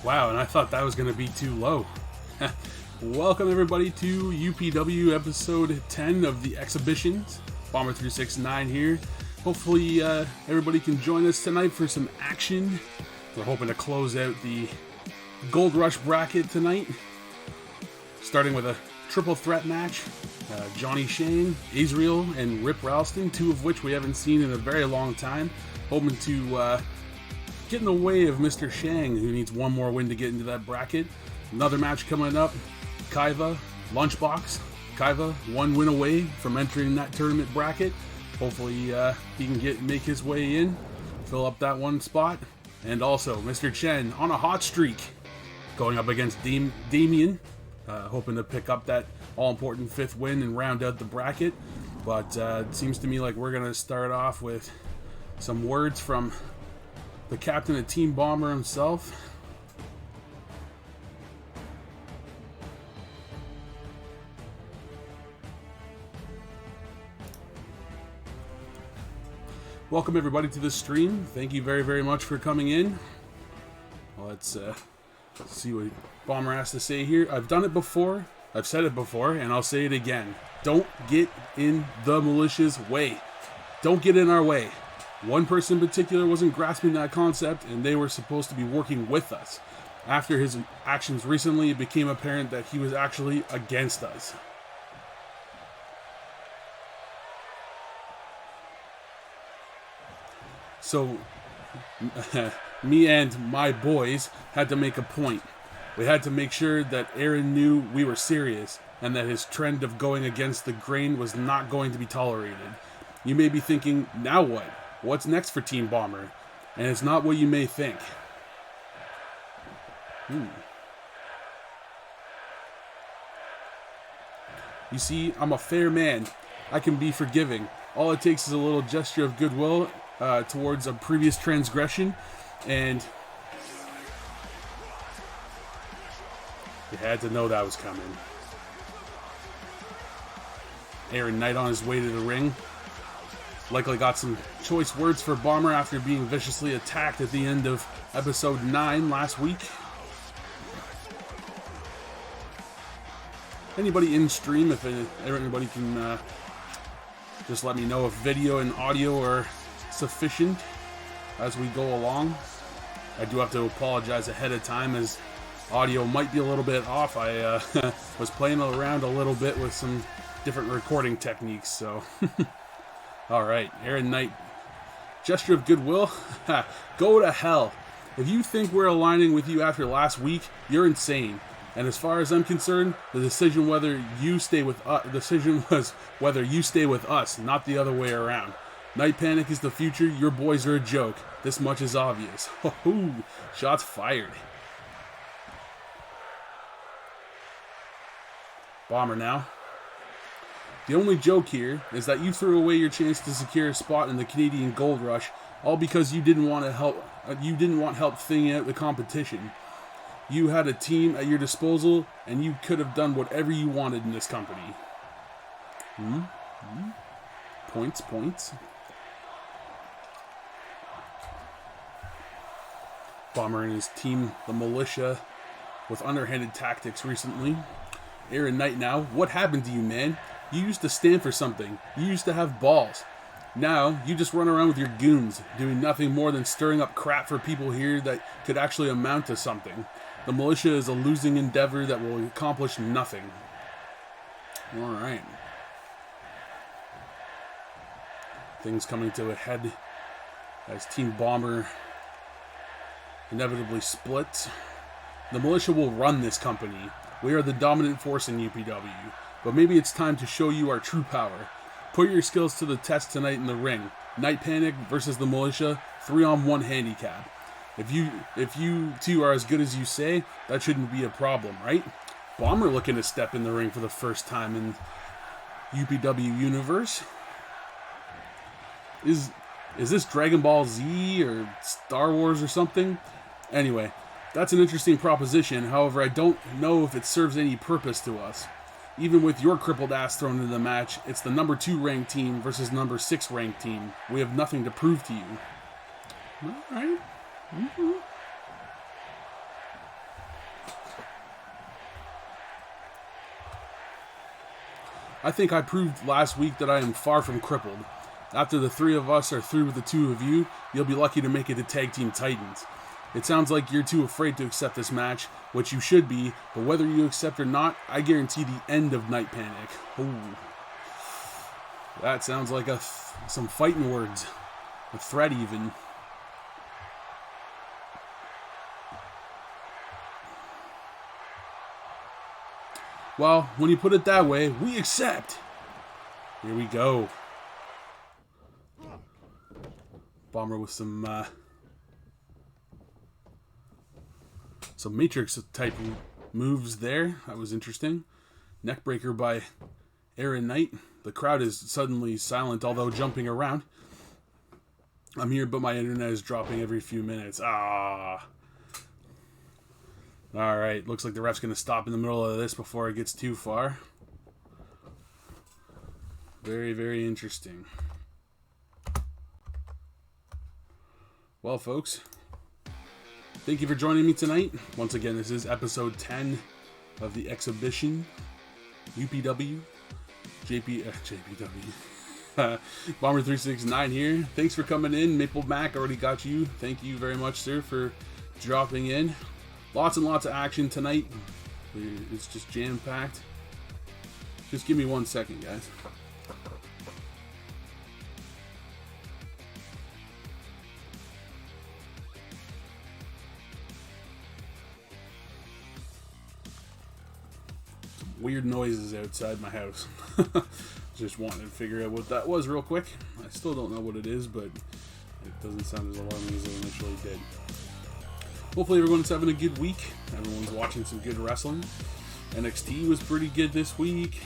Wow, and I thought that was going to be too low. Welcome everybody to UPW episode 10 of The Exhibitions. Bomber369 here. Hopefully everybody can join us tonight for some action. We're hoping to close out the Gold Rush bracket tonight. Starting with a triple threat match. Johnny Shane, Israel, and Rip Ralston, two of which we haven't seen in a very long time. Hoping to get in the way of Mr. Shang, who needs one more win to get into that bracket. Another match coming up. Kaiva, Lunchbox. Kaiva, one win away from entering that tournament bracket. Hopefully he can make his way in, fill up that one spot. And also Mr. Chen on a hot streak, going up against Damien, hoping to pick up that all-important fifth win and round out the bracket. But it seems to me like we're going to start off with some words from the captain of Team Bomber himself. Welcome everybody to the stream. Thank you very, very much for coming in. Let's see what Bomber has to say here. I've done it before. I've said it before, and I'll say it again. Don't get in the Militia's way. Don't get in our way. One person in particular wasn't grasping that concept, and they were supposed to be working with us. After his actions recently, it became apparent that he was actually against us. So, me and my boys had to make a point. We had to make sure that Arron knew we were serious, and that his trend of going against the grain was not going to be tolerated. You may be thinking, now what? What's next for Team Bomber? And it's not what you may think. You see, I'm a fair man. I can be forgiving. All it takes is a little gesture of goodwill towards a previous transgression, and you had to know that was coming. Aaron Knight on his way to the ring. Likely got some choice words for Bomber after being viciously attacked at the end of episode 9 last week. Anybody in stream, if anybody can just let me know if video and audio are sufficient as we go along. I do have to apologize ahead of time as audio might be a little bit off. I was playing around a little bit with some different recording techniques, so... Alright, Aaron Knight. Gesture of goodwill? Go to hell. If you think we're aligning with you after last week, you're insane. And as far as I'm concerned, the decision was whether you stay with us, not the other way around. Night Panic is the future, your boys are a joke. This much is obvious. Ho-ho! Shots fired. Bomber now. The only joke here is that you threw away your chance to secure a spot in the Canadian Gold Rush, all because you didn't want help thinning out the competition. You had a team at your disposal, and you could have done whatever you wanted in this company. Points. Bomber and his team, the Militia, with underhanded tactics recently. Aaron Knight now. What happened to you, man? You used to stand for something. You used to have balls. Now, you just run around with your goons, doing nothing more than stirring up crap for people here that could actually amount to something. The Militia is a losing endeavor that will accomplish nothing. Alright. Things coming to a head as Team Bomber inevitably splits. The Militia will run this company. We are the dominant force in UPW. But maybe it's time to show you our true power. Put your skills to the test tonight in the ring. Night Panic versus the Militia, 3-on-1 handicap. If you two are as good as you say, that shouldn't be a problem, right? Bomber looking to step in the ring for the first time in UPW universe. Is this Dragon Ball Z or Star Wars or something? Anyway, that's an interesting proposition. However, I don't know if it serves any purpose to us. Even with your crippled ass thrown into the match, it's the number 2 ranked team versus number 6 ranked team. We have nothing to prove to you. Alright. I think I proved last week that I am far from crippled. After the 3 of us are through with the 2 of you, you'll be lucky to make it to Tag Team Titans. It sounds like you're too afraid to accept this match, which you should be, but whether you accept or not, I guarantee the end of Night Panic. Ooh. That sounds like some fighting words. A threat even. Well, when you put it that way, we accept. Here we go. Bomber with some Matrix type moves there. That was interesting. Neckbreaker by Arron Knight. The crowd is suddenly silent, although jumping around. I'm here, but my internet is dropping every few minutes. Ah. Alright, looks like the ref's going to stop in the middle of this before it gets too far. Very, very interesting. Well, folks, thank you for joining me tonight. Once again, this is episode 10 of The Exhibition. UPW. JPW. Bomber 369 here. Thanks for coming in. Maple Mac already got you. Thank you very much, sir, for dropping in. Lots and lots of action tonight. It's just jam-packed. Just give me 1 second, guys. Some weird noises outside my house. Just wanted to figure out what that was real quick. I still don't know what it is, but it doesn't sound as alarming as it initially did. Hopefully everyone's having a good week. Everyone's watching some good wrestling. NXT was pretty good this week.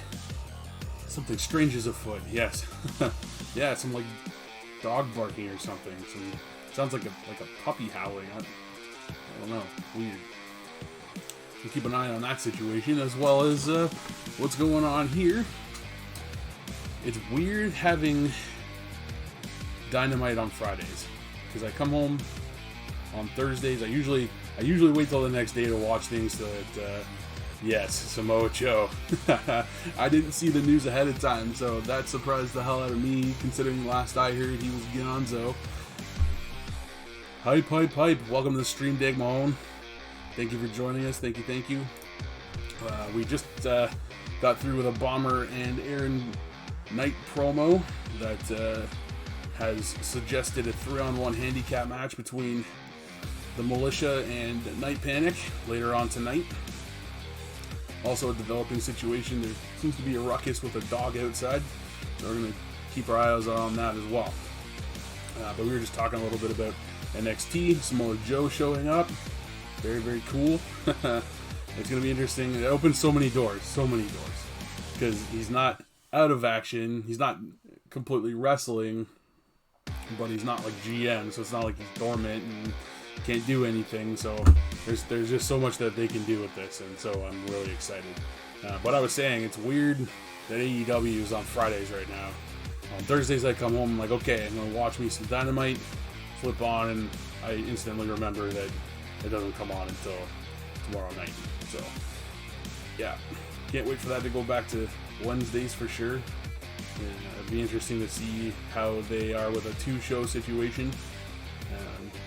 Something strange is afoot, yes. Yeah, some like dog barking or something. Sounds like a puppy howling. I don't know. Weird. We'll keep an eye on that situation as well as what's going on here. It's weird having Dynamite on Fridays because I come home on Thursdays. I usually wait till the next day to watch things so that yes, Samoa Joe. I didn't see the news ahead of time, so that surprised the hell out of me considering last I heard he was Gonzo. Hype. Welcome to the stream, Dag Mahone. Thank you for joining us. Thank you. We just got through with a Bomber and Arron Knight promo that has suggested a 3-on-1 handicap match between the Militia and Night Panic later on tonight. Also a developing situation. There seems to be a ruckus with a dog outside, so we're going to keep our eyes on that as well. But we were just talking a little bit about NXT, Samoa Joe showing up. Very, very cool. It's going to be interesting. It opens so many doors. Because he's not out of action. He's not completely wrestling, but he's not like GM, so it's not like he's dormant and can't do anything. So there's just so much that they can do with this, and so I'm really excited. But I was saying, it's weird that AEW is on Fridays right now. On Thursdays I come home, I'm like, okay, I'm going to watch me some Dynamite, flip on, and I instantly remember that it doesn't come on until tomorrow night. So, yeah, can't wait for that to go back to Wednesdays for sure. It'd be interesting to see how they are with a 2-show situation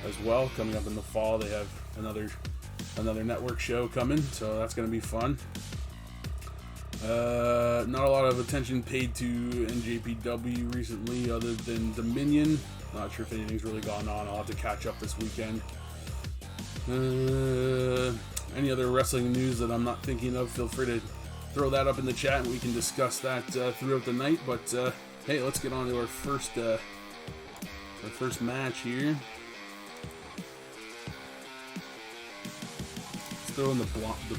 as well. Coming up in the fall, they have another network show coming, so that's going to be fun. Not a lot of attention paid to NJPW recently other than Dominion. Not sure if anything's really gone on. I'll have to catch up this weekend. Any other wrestling news that I'm not thinking of, feel free to throw that up in the chat and we can discuss that throughout the night. But hey, let's get on to our first match here. Let's throw in the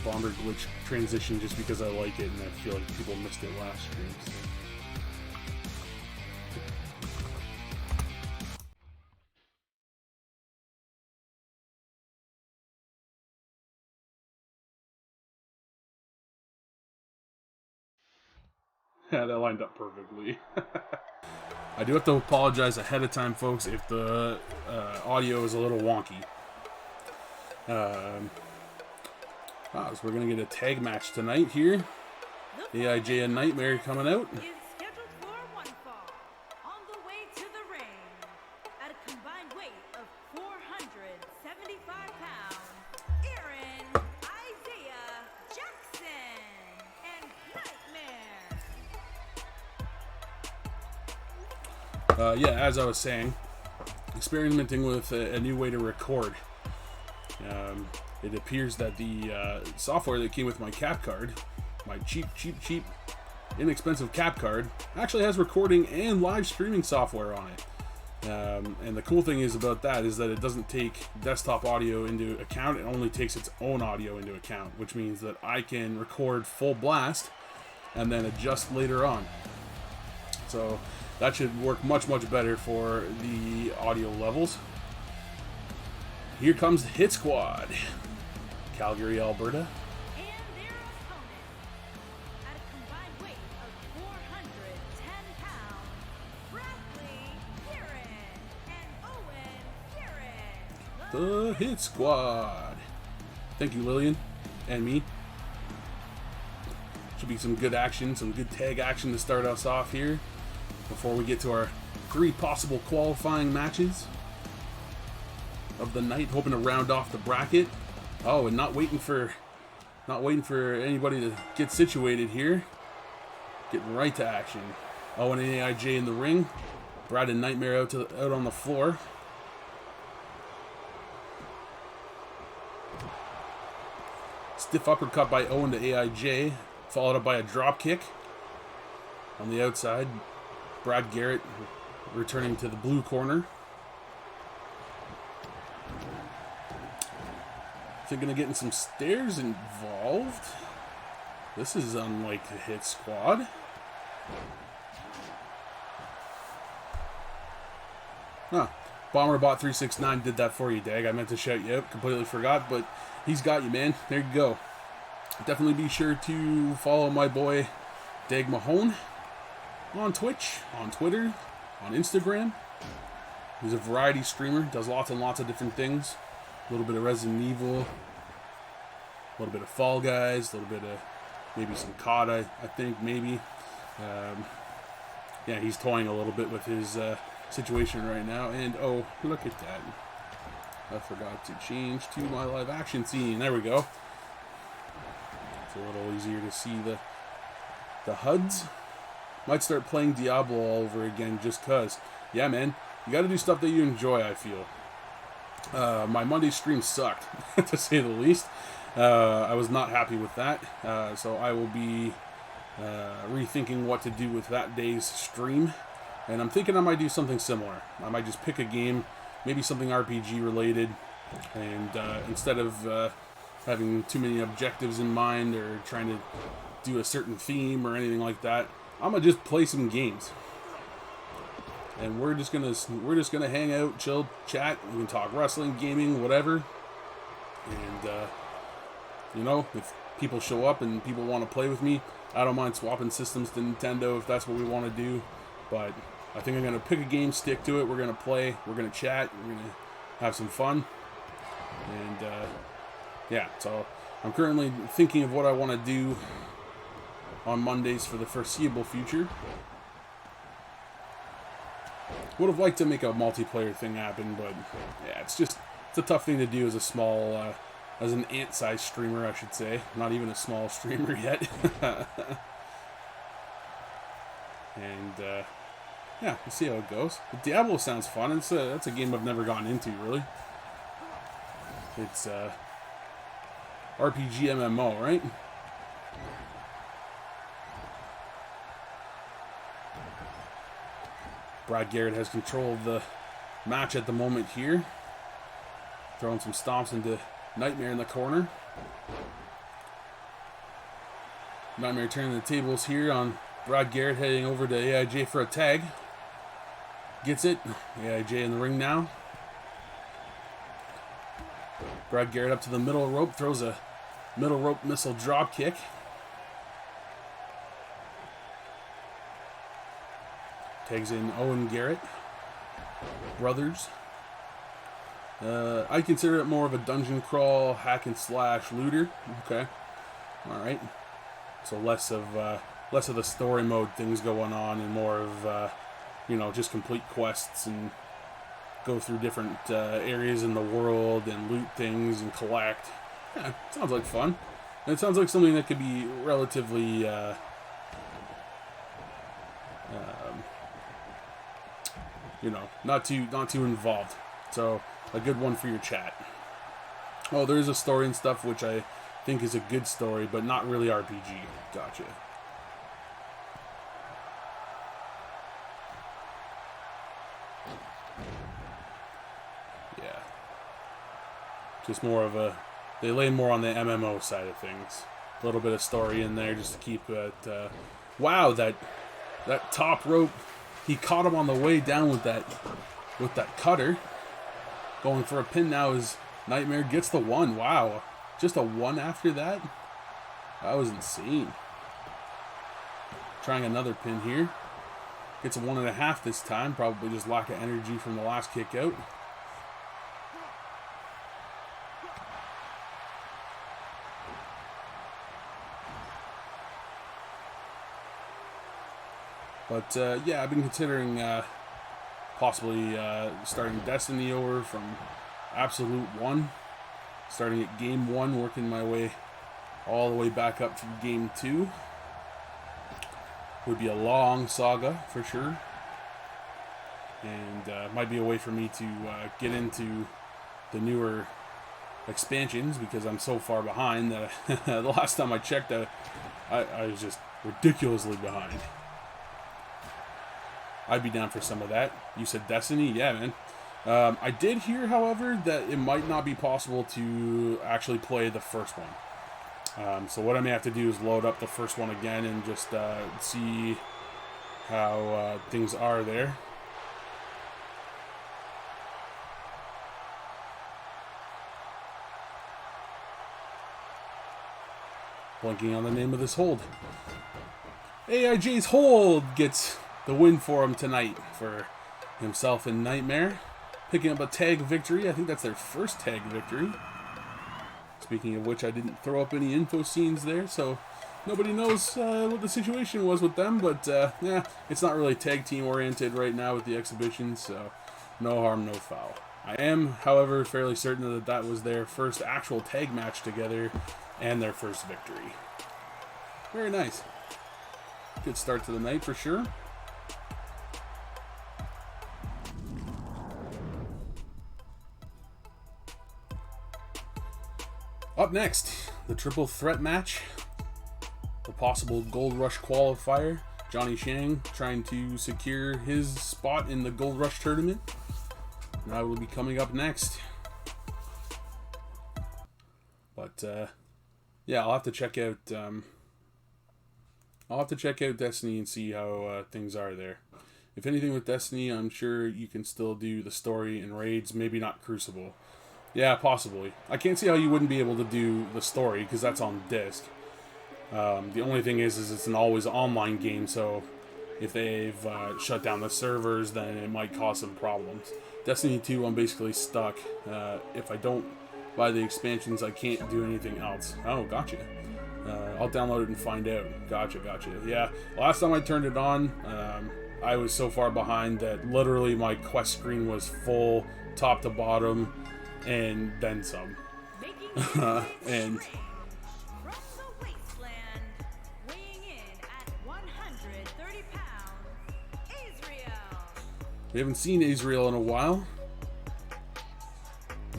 Bomber glitch transition just because I like it and I feel like people missed it last stream. So. Yeah, that lined up perfectly. I do have to apologize ahead of time, folks, if the audio is a little wonky. So we're going to get a tag match tonight here. AIJ and Nightmare coming out. Is scheduled for one fall. On the way to the ring, at a combined weight of 475 pounds, Arron, Isaiah, Jackson, and Nightmare. Yeah, as I was saying, experimenting with a new way to record. It appears that the software that came with my cap card, my cheap, inexpensive cap card, actually has recording and live streaming software on it. And the cool thing is about that is that it doesn't take desktop audio into account, it only takes its own audio into account, which means that I can record full blast and then adjust later on. So that should work much better for the audio levels. Here comes the Hit Squad. Calgary, Alberta. And their opponent, at a combined weight of 410 pounds, Bradley, Kieran, and Owen, Kieran. The Hit Squad. Thank you, Lillian. And me. Should be some good action, some good tag action to start us off here before we get to our 3 possible qualifying matches of the night, hoping to round off the bracket. Oh, and not waiting for anybody to get situated here. Getting right to action. Owen and AIJ in the ring. Brad and Nightmare out on the floor. Stiff uppercut by Owen to AIJ, followed up by a drop kick on the outside. Brad Garrett returning to the blue corner. Thinking of getting some stairs involved. This is unlike the Hit Squad. Huh. Bomberbot 369 did that for you, Dag. I meant to shout you out. Completely forgot, but he's got you, man. There you go. Definitely be sure to follow my boy, Dag Mahone, on Twitch, on Twitter, on Instagram. He's a variety streamer. Does lots and lots of different things. A little bit of Resident Evil, a little bit of Fall Guys, a little bit of maybe some COD, I think, maybe. Yeah, he's toying a little bit with his situation right now. And, oh, look at that. I forgot to change to my live action scene. There we go. It's a little easier to see the HUDs. Might start playing Diablo all over again just because. Yeah, man, you got to do stuff that you enjoy, I feel. My Monday stream sucked, to say the least. I was not happy with that, so I will be rethinking what to do with that day's stream, and I'm thinking I might do something similar. I might just pick a game, maybe something RPG related, and instead of having too many objectives in mind or trying to do a certain theme or anything like that, I'm gonna just play some games. And we're just gonna hang out, chill, chat. We can talk wrestling, gaming, whatever. And you know, if people show up and people want to play with me, I don't mind swapping systems to Nintendo if that's what we want to do. But I think I'm gonna pick a game, stick to it. We're gonna play, we're gonna chat, we're gonna have some fun. And yeah, so I'm currently thinking of what I want to do on Mondays for the foreseeable future. Would have liked to make a multiplayer thing happen, but yeah, it's a tough thing to do as a small, as an ant-sized streamer, I should say. Not even a small streamer yet. And yeah, we'll see how it goes. But Diablo sounds fun. That's a game I've never gotten into, really. It's RPG MMO, right? Brad Garrett has control of the match at the moment here. Throwing some stomps into Nightmare in the corner. Nightmare turning the tables here on Brad Garrett, heading over to AIJ for a tag. Gets it. AIJ in the ring now. Brad Garrett up to the middle rope, throws a middle rope missile drop kick. Tags in Owen Garrett. Brothers. I consider it more of a dungeon crawl, hack and slash looter. Okay. Alright. So less of the story mode things going on, and more of just complete quests and go through different areas in the world and loot things and collect. Yeah, sounds like fun. And it sounds like something that could be relatively not too involved. So a good one for your chat. Oh, there is a story and stuff, which I think is a good story, but not really RPG. Gotcha. Yeah. Just more of they lay more on the MMO side of things. A little bit of story in there just to keep it. Wow, that top rope. He caught him on the way down with that cutter. Going for a pin now as Nightmare gets the 1. Wow. Just a 1 after that? That was insane. Trying another pin here. Gets a 1.5 this time. Probably just lack of energy from the last kick out. But yeah, I've been considering possibly starting Destiny over from Absolute 1. Starting at Game 1, working my way all the way back up to Game 2. Would be a long saga, for sure. And might be a way for me to get into the newer expansions, because I'm so far behind that the last time I checked, I was just ridiculously behind. I'd be down for some of that. You said Destiny? Yeah, man. I did hear, however, that it might not be possible to actually play the first one. So what I may have to do is load up the first one again and just see how things are there. Blinking on the name of this hold. AIJ's hold gets the win for him tonight for himself and Nightmare. Picking up a tag victory. I think that's their first tag victory. Speaking of which, I didn't throw up any info scenes there, so nobody knows what the situation was with them. But yeah, it's not really tag team oriented right now with the exhibitions, so no harm, no foul. I am, however, fairly certain that that was their first actual tag match together and their first victory. Very nice. Good start to the night for sure. Up next, the triple threat match. The possible Gold Rush qualifier. Johnny Shang trying to secure his spot in the Gold Rush tournament. That will be coming up next. But yeah, I'll have to check out Destiny and see how things are there. If anything with Destiny, I'm sure you can still do the story and raids, maybe not Crucible. Yeah, possibly. I can't see how you wouldn't be able to do the story, because that's on disc. The only thing is it's an always online game, so if they've shut down the servers, then it might cause some problems. Destiny 2, I'm basically stuck. If I don't buy the expansions, I can't do anything else. Oh, gotcha. I'll download it and find out. Gotcha. Yeah, last time I turned it on, I was so far behind that literally my quest screen was full, top to bottom, and then some. And from the wasteland, weighing in at 130 pounds, Israel. we haven't seen Israel in a while.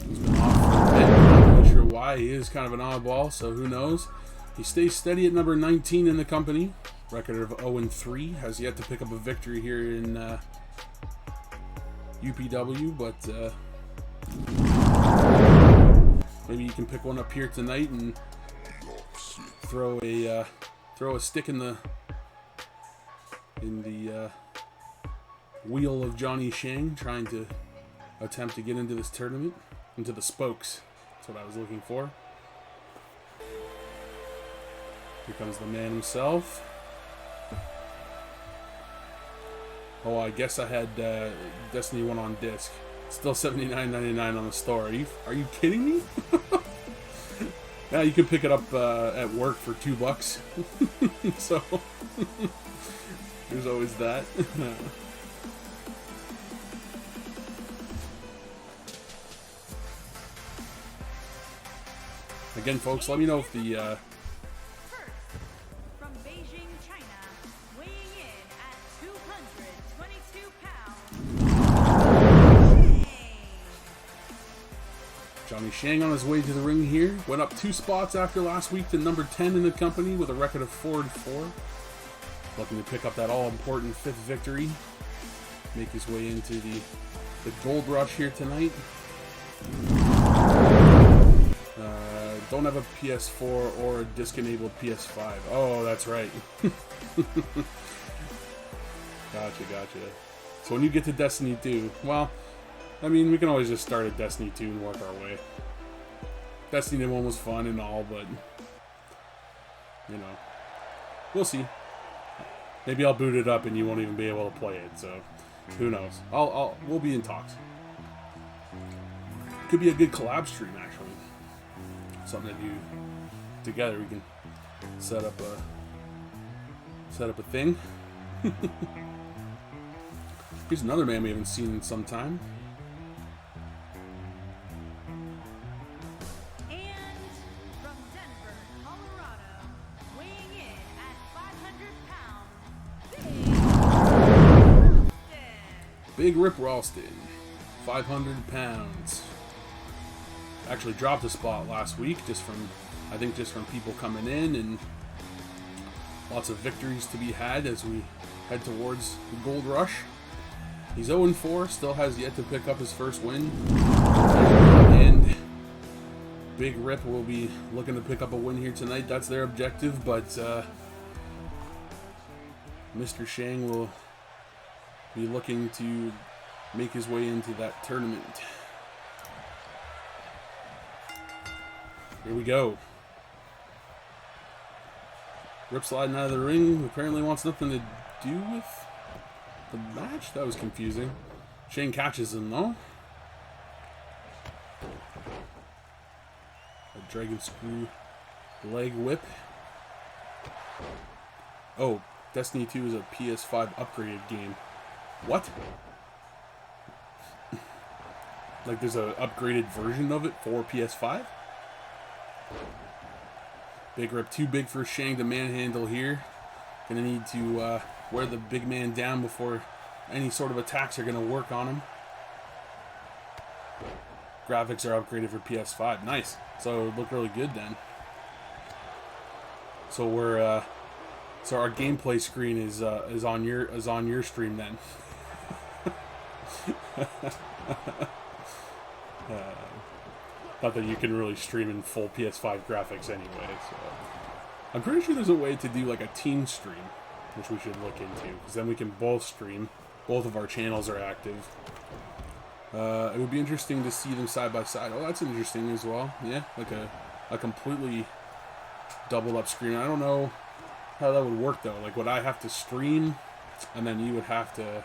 He's been off for a bit. I'm not really sure why. He is kind of an oddball, so who knows. He stays steady at number 19 in the company. Record of 0-3. Has yet to pick up a victory here in UPW, but maybe you can pick one up here tonight and throw a stick in the wheel of Johnny Shang, trying to attempt to get into this tournament, into the spokes. That's what I was looking for. Here comes the man himself. Oh, I guess I had Destiny 1 on disc. Still $79.99 on the store. Are you kidding me? Yeah, you can pick it up at work for $2. So there's always that. Again, folks, let me know if the First, from Beijing, China, weighing in at 222 pounds, Johnny Shang on his way to the ring here. Went up 2 spots after last week to number 10 in the company with a record of 4-4. Looking to pick up that all-important 5th victory. Make his way into the gold rush here tonight. Don't have a PS4 or a disc-enabled PS5. Oh, that's right. Gotcha. So when you get to Destiny 2, well, I mean, we can always just start at Destiny 2 and work our way. Destiny 1 was fun and all, but, you know, we'll see. Maybe I'll boot it up and you won't even be able to play it, so who knows. We'll be in talks. Could be a good collab stream, actually. Something to do together. We can set up a thing. Here's another man we haven't seen in some time. and from Denver, Colorado, weighing in at 500 pounds, Big Rip Ralston, 500 pounds. Actually dropped a spot last week just from people coming in, and lots of victories to be had as we head towards the gold rush. He's 0-4, still has yet to pick up his first win. And Big Rip will be looking to pick up a win here tonight. That's their objective, but Mr. Shang will be looking to make his way into that tournament. Here we go. Rip sliding out of the ring. Apparently wants nothing to do with the match. That was confusing. Shane catches him though. A dragon screw leg whip. Oh, Destiny 2 is a PS5 upgraded game. What? Like there's an upgraded version of it for PS5? Big Rip too big for Shang to manhandle here. Gonna need to wear the big man down before any sort of attacks are gonna work on him. Graphics are upgraded for PS5. Nice. So it looked really good then. So we're so our gameplay screen is on your stream then. Not that you can really stream in full PS5 graphics anyway, so I'm pretty sure there's a way to do like a team stream, which we should look into, because then we can both stream. Both of our channels are active. It would be interesting to see them side by side. Oh, that's interesting as well. Yeah, like a completely doubled up screen. I don't know how that would work though. Like, would I have to stream, and then you would have to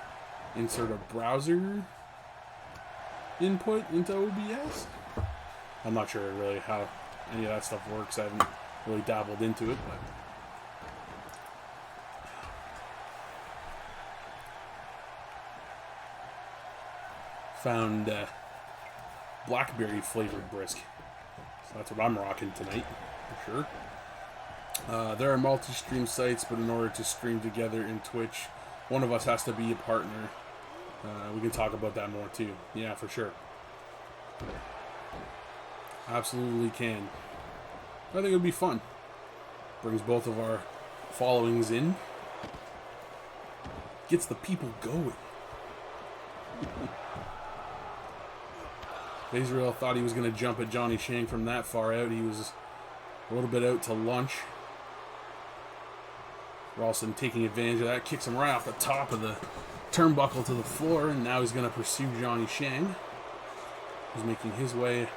insert a browser input into OBS? I'm not sure really how any of that stuff works. I haven't really dabbled into it, but found blackberry flavored brisk. So that's what I'm rocking tonight, for sure. There are multi-stream sites, but in order to stream together in Twitch, one of us has to be a partner. We can talk about that more too. Yeah, for sure. Absolutely can. I think it would be fun. Brings both of our followings in. Gets the people going. Israel thought he was going to jump at Johnny Shang from that far out. He was a little bit out to lunch. Ralston taking advantage of that. Kicks him right off the top of the turnbuckle to the floor. And now he's going to pursue Johnny Shang. He's making his way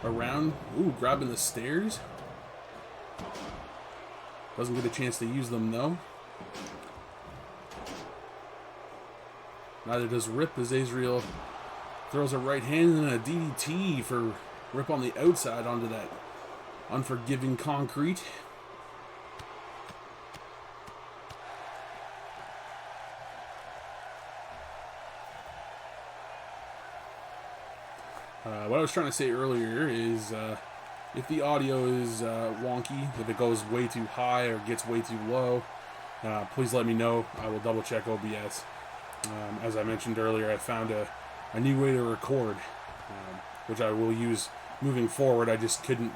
around. Ooh, grabbing the stairs. Doesn't get a chance to use them though. Neither does Rip, as Israel throws a right hand and a DDT for Rip on the outside onto that unforgiving concrete. What I was trying to say earlier is if the audio is wonky, if it goes way too high or gets way too low, please let me know. I will double check OBS. As I mentioned earlier, I found a new way to record, which I will use moving forward. I just couldn't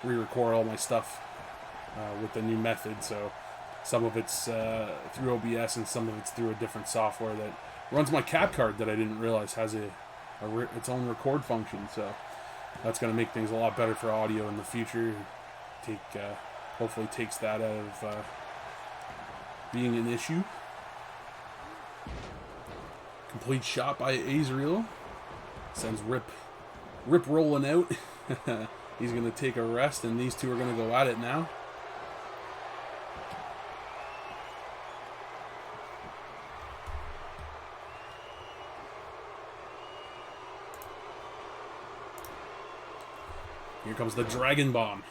re-record all my stuff with the new method, so some of it's through OBS and some of it's through a different software that runs my cap card that I didn't realize has its own record function. So that's going to make things a lot better for audio in the future. Hopefully takes that out of being an issue. Complete shot by Azrael. Sends Rip rolling out. He's going to take a rest, and these two are going to go at it now. Here comes the Dragon Bomb.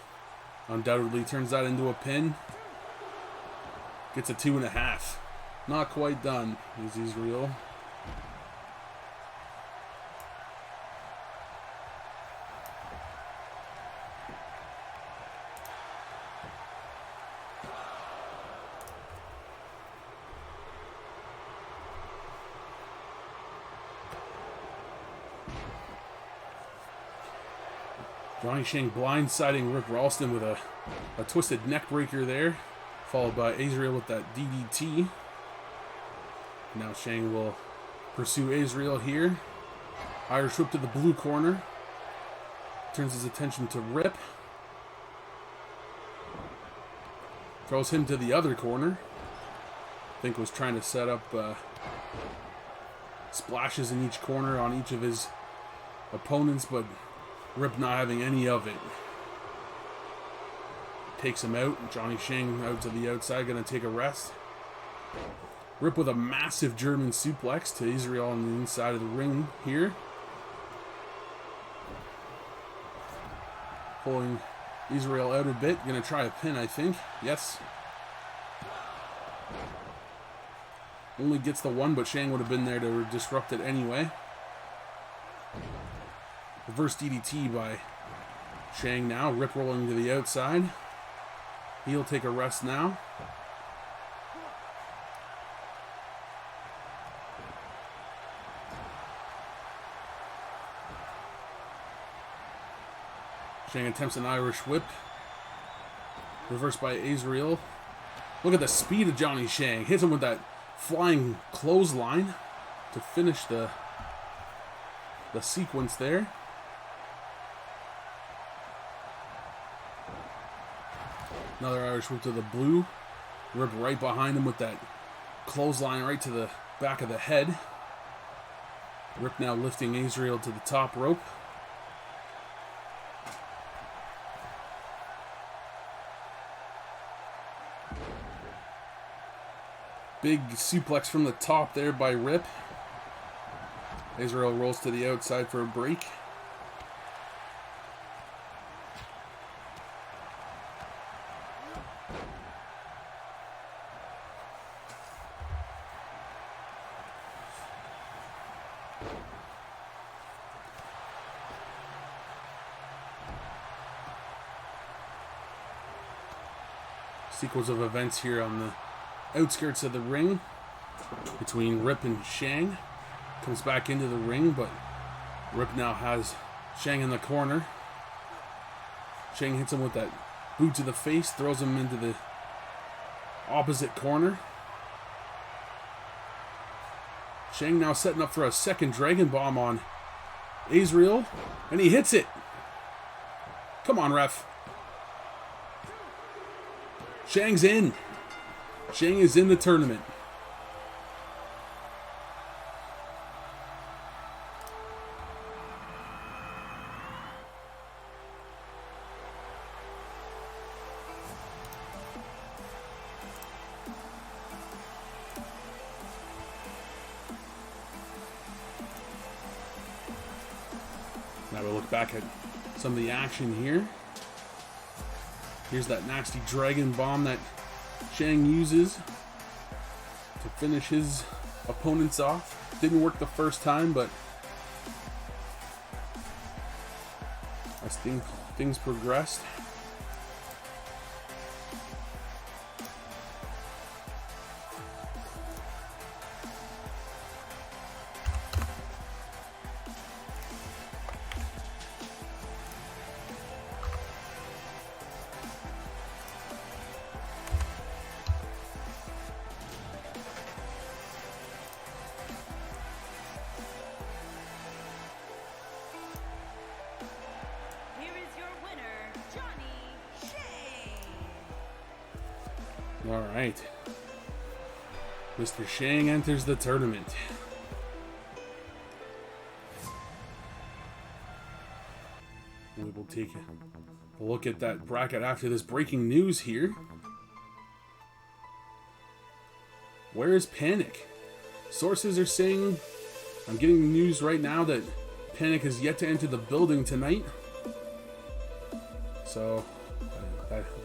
Undoubtedly turns that into a pin. Gets a 2.5. Not quite done. Is Israel. Johnny Shang blindsiding Rick Ralston with a twisted neck breaker there, followed by Azrael with that DDT. Now Shang will pursue Azrael here. Irish whip to the blue corner. Turns his attention to Rip. Throws him to the other corner. I think was trying to set up splashes in each corner on each of his opponents, but Rip not having any of it. Takes him out. Johnny Shang out to the outside, going to take a rest. Rip with a massive German suplex to Israel on the inside of the ring here. Pulling Israel out a bit. Going to try a pin, I think. Yes. Only gets the one, but Shang would have been there to disrupt it anyway. Reverse DDT by Shang now. Rip rolling to the outside. He'll take a rest now. Shang attempts an Irish whip. Reversed by Azrael. Look at the speed of Johnny Shang. Hits him with that flying clothesline to finish the sequence there. Another Irish whip to the blue. Rip right behind him with that clothesline right to the back of the head. Rip now lifting Azrael to the top rope. Big suplex from the top there by Rip. Azrael rolls to the outside for a break. Sequence of events here on the outskirts of the ring between Rip and Shang. Comes back into the ring, but Rip now has Shang in the corner. Shang hits him with that boot to the face, throws him into the opposite corner. Shang now setting up for a second Dragon Bomb on Azrael, and he hits it. Come on, ref. Shang's in. Shang is in the tournament. Now we'll look back at some of the action here. Here's that nasty dragon bomb that Shang uses to finish his opponents off. Didn't work the first time, but as things progressed. All right. Mr. Shang enters the tournament. We will take a look at that bracket after this breaking news here. Where is Panic? Sources are saying, I'm getting the news right now that Panic has yet to enter the building tonight. So,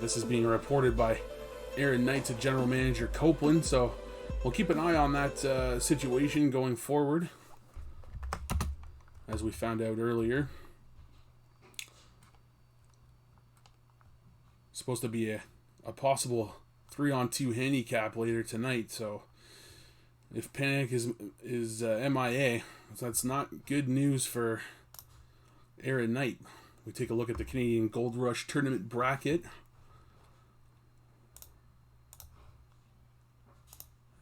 this is being reported by Arron Knight's general manager Copeland, so we'll keep an eye on that situation going forward, as we found out earlier. Supposed to be a possible 3-on-2 handicap later tonight, so if Panic is MIA, that's not good news for Arron Knight. We take a look at the Canadian Gold Rush tournament bracket.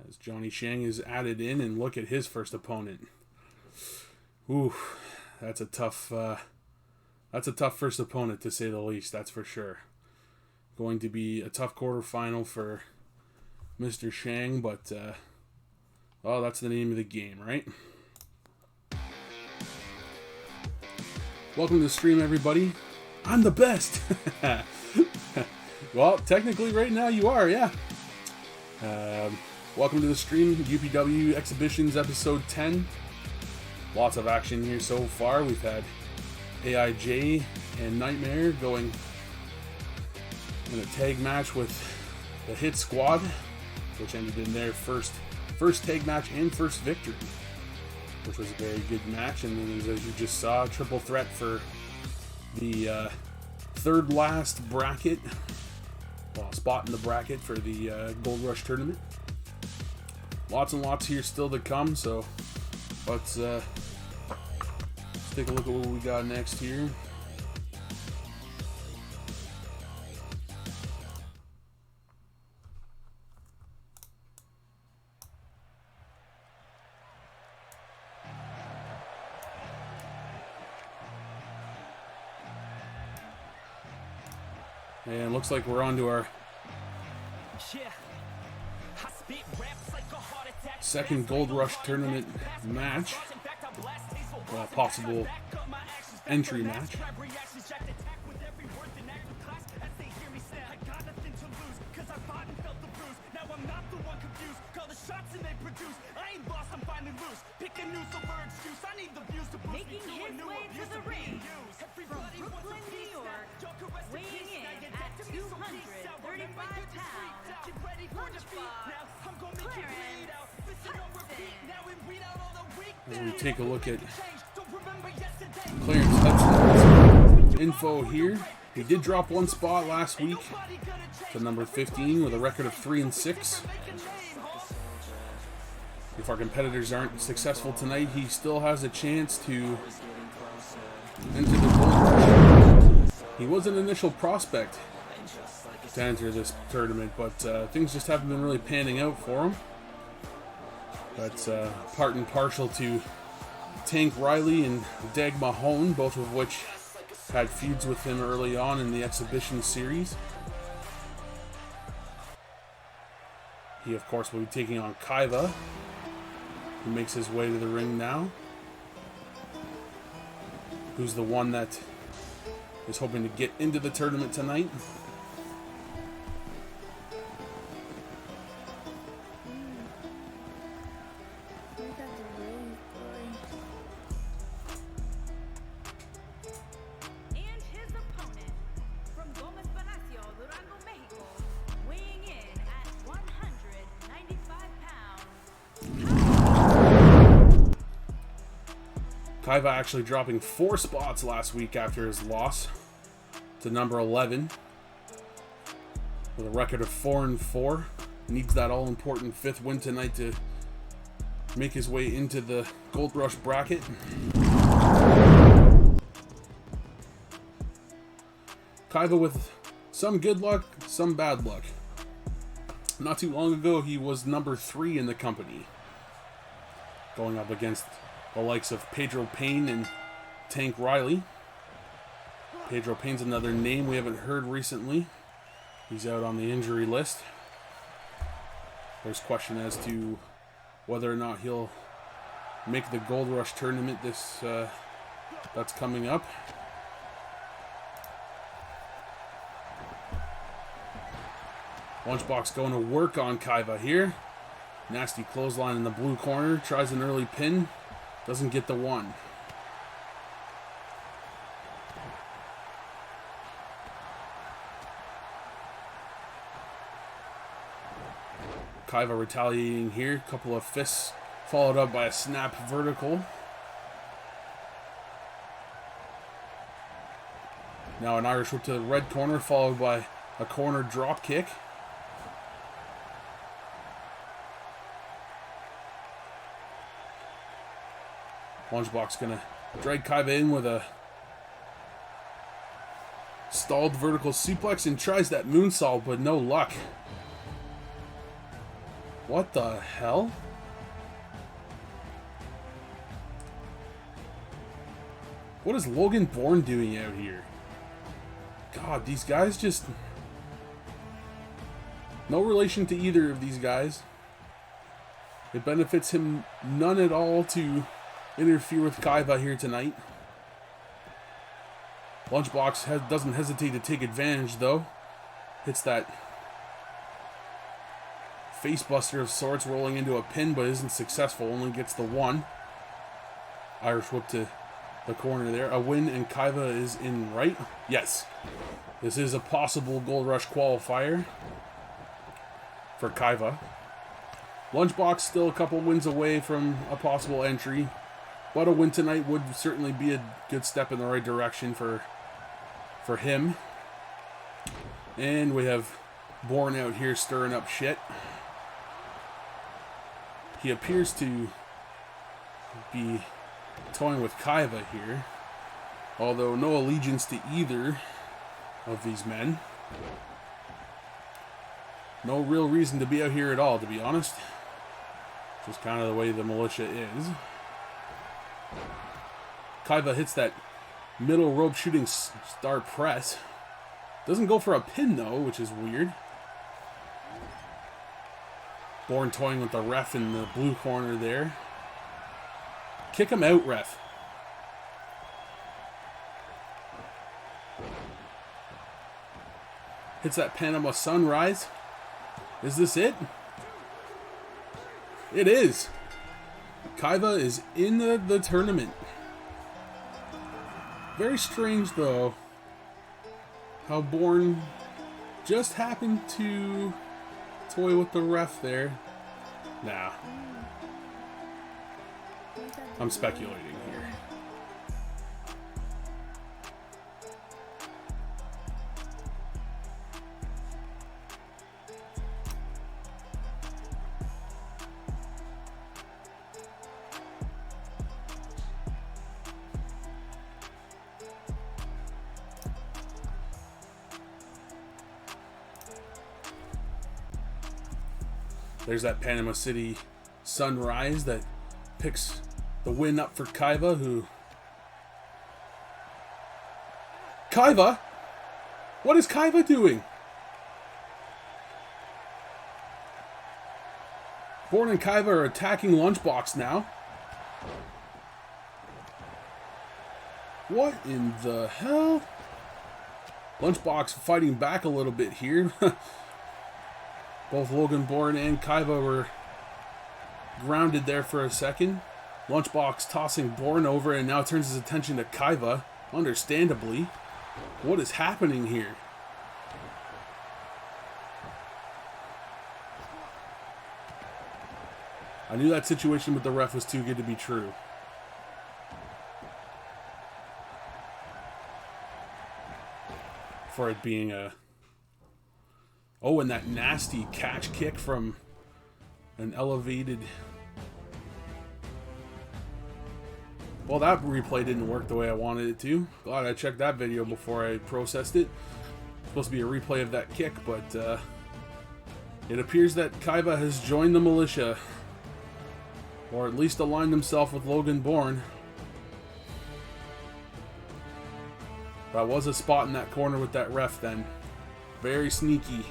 As Johnny Shang is added in, and look at his first opponent. Ooh, that's a tough first opponent, to say the least. That's for sure. Going to be a tough quarterfinal for Mr. Shang, but well, that's the name of the game, right? Welcome to the stream, everybody. I'm the best. Well, technically, right now you are, yeah. Welcome to the stream, UPW Exhibitions episode 10. Lots of action here so far. We've had AIJ and Nightmare going in a tag match with the Hit Squad, which ended in their first tag match and first victory, which was a very good match. And then, as you just saw, triple threat for the third last bracket, spot in the bracket for the Gold Rush tournament. Lots and lots here still to come, so let's take a look at what we got next here. And looks like we're on to our second Gold Rush tournament match, possible entry match. Making his way to the ring from Brooklyn, New York, weighing in at 235 pounds, Lunchbox, Clarence Hudson. As we take a look at Clarence Hudson's info here, he did drop one spot last week to number 15 with a record of 3-6. If our competitors aren't successful tonight, he still has a chance to enter the Gold Rush. He was an initial prospect to enter this tournament, but things just haven't been really panning out for him. That's part and parcel to Tank Riley and Dag Mahone, both of which had feuds with him early on in the exhibition series. He, of course, will be taking on Kaiva, who makes his way to the ring now. Who's the one that is hoping to get into the tournament tonight. Kaiva actually dropping 4 spots last week after his loss to number 11 with a record of 4-4. Needs that all-important 5th win tonight to make his way into the Gold Rush bracket. Kaiva with some good luck, some bad luck. Not too long ago, he was number 3 in the company, going up against the likes of Pedro Payne and Tank Riley. Pedro Payne's another name we haven't heard recently. He's out on the injury list. There's question as to whether or not he'll make the Gold Rush tournament that's coming up. Lunchbox going to work on Kaiva here. Nasty clothesline in the blue corner. Tries an early pin. Doesn't get the one. Kaiva retaliating here. Couple of fists followed up by a snap vertical. Now an Irish whip to the red corner followed by a corner drop kick. Lunchbox gonna drag Kaiva in with a stalled vertical suplex and tries that moonsault, but no luck. What the hell? What is Logan Bourne doing out here? God, these guys just... No relation to either of these guys. It benefits him none at all to interfere with Kaiva here tonight. Lunchbox doesn't hesitate to take advantage, though. Hits that facebuster of sorts, rolling into a pin, but isn't successful. Only gets the one. Irish whip to the corner there. A win, and Kaiva is in, right? Yes. This is a possible Gold Rush qualifier for Kaiva. Lunchbox still a couple wins away from a possible entry, but a win tonight would certainly be a good step in the right direction for him. And we have Bourne out here stirring up shit. He appears to be toying with Kaiva here, although no allegiance to either of these men. No real reason to be out here at all, to be honest. Just kind of the way the Militia is. Kaiva hits that middle rope shooting star press. Doesn't go for a pin though, which is weird. Bourne toying with the ref in the blue corner there. Kick him out, ref. Hits that Panama Sunrise. Is this it? It is. Kaiva is in the tournament. Very strange, though, how Bourne just happened to toy with the ref there. Nah. I'm speculating here. There's that Panama City Sunrise that picks the win up for Kaiva, who... Kaiva? What is Kaiva doing? Bourne and Kaiva are attacking Lunchbox now. What in the hell? Lunchbox fighting back a little bit here. Both Logan Bourne and Kaiva were grounded there for a second. Lunchbox tossing Bourne over and now turns his attention to Kaiva, understandably. What is happening here? I knew that situation with the ref was too good to be true. for it being a... Oh, and that nasty catch kick from an elevated... Well, that replay didn't work the way I wanted it to. Glad I checked that video before I processed it. Supposed to be a replay of that kick, but it appears that Kaiva has joined the Militia. Or at least aligned himself with Logan Bourne. That was a spot in that corner with that ref then. Very sneaky.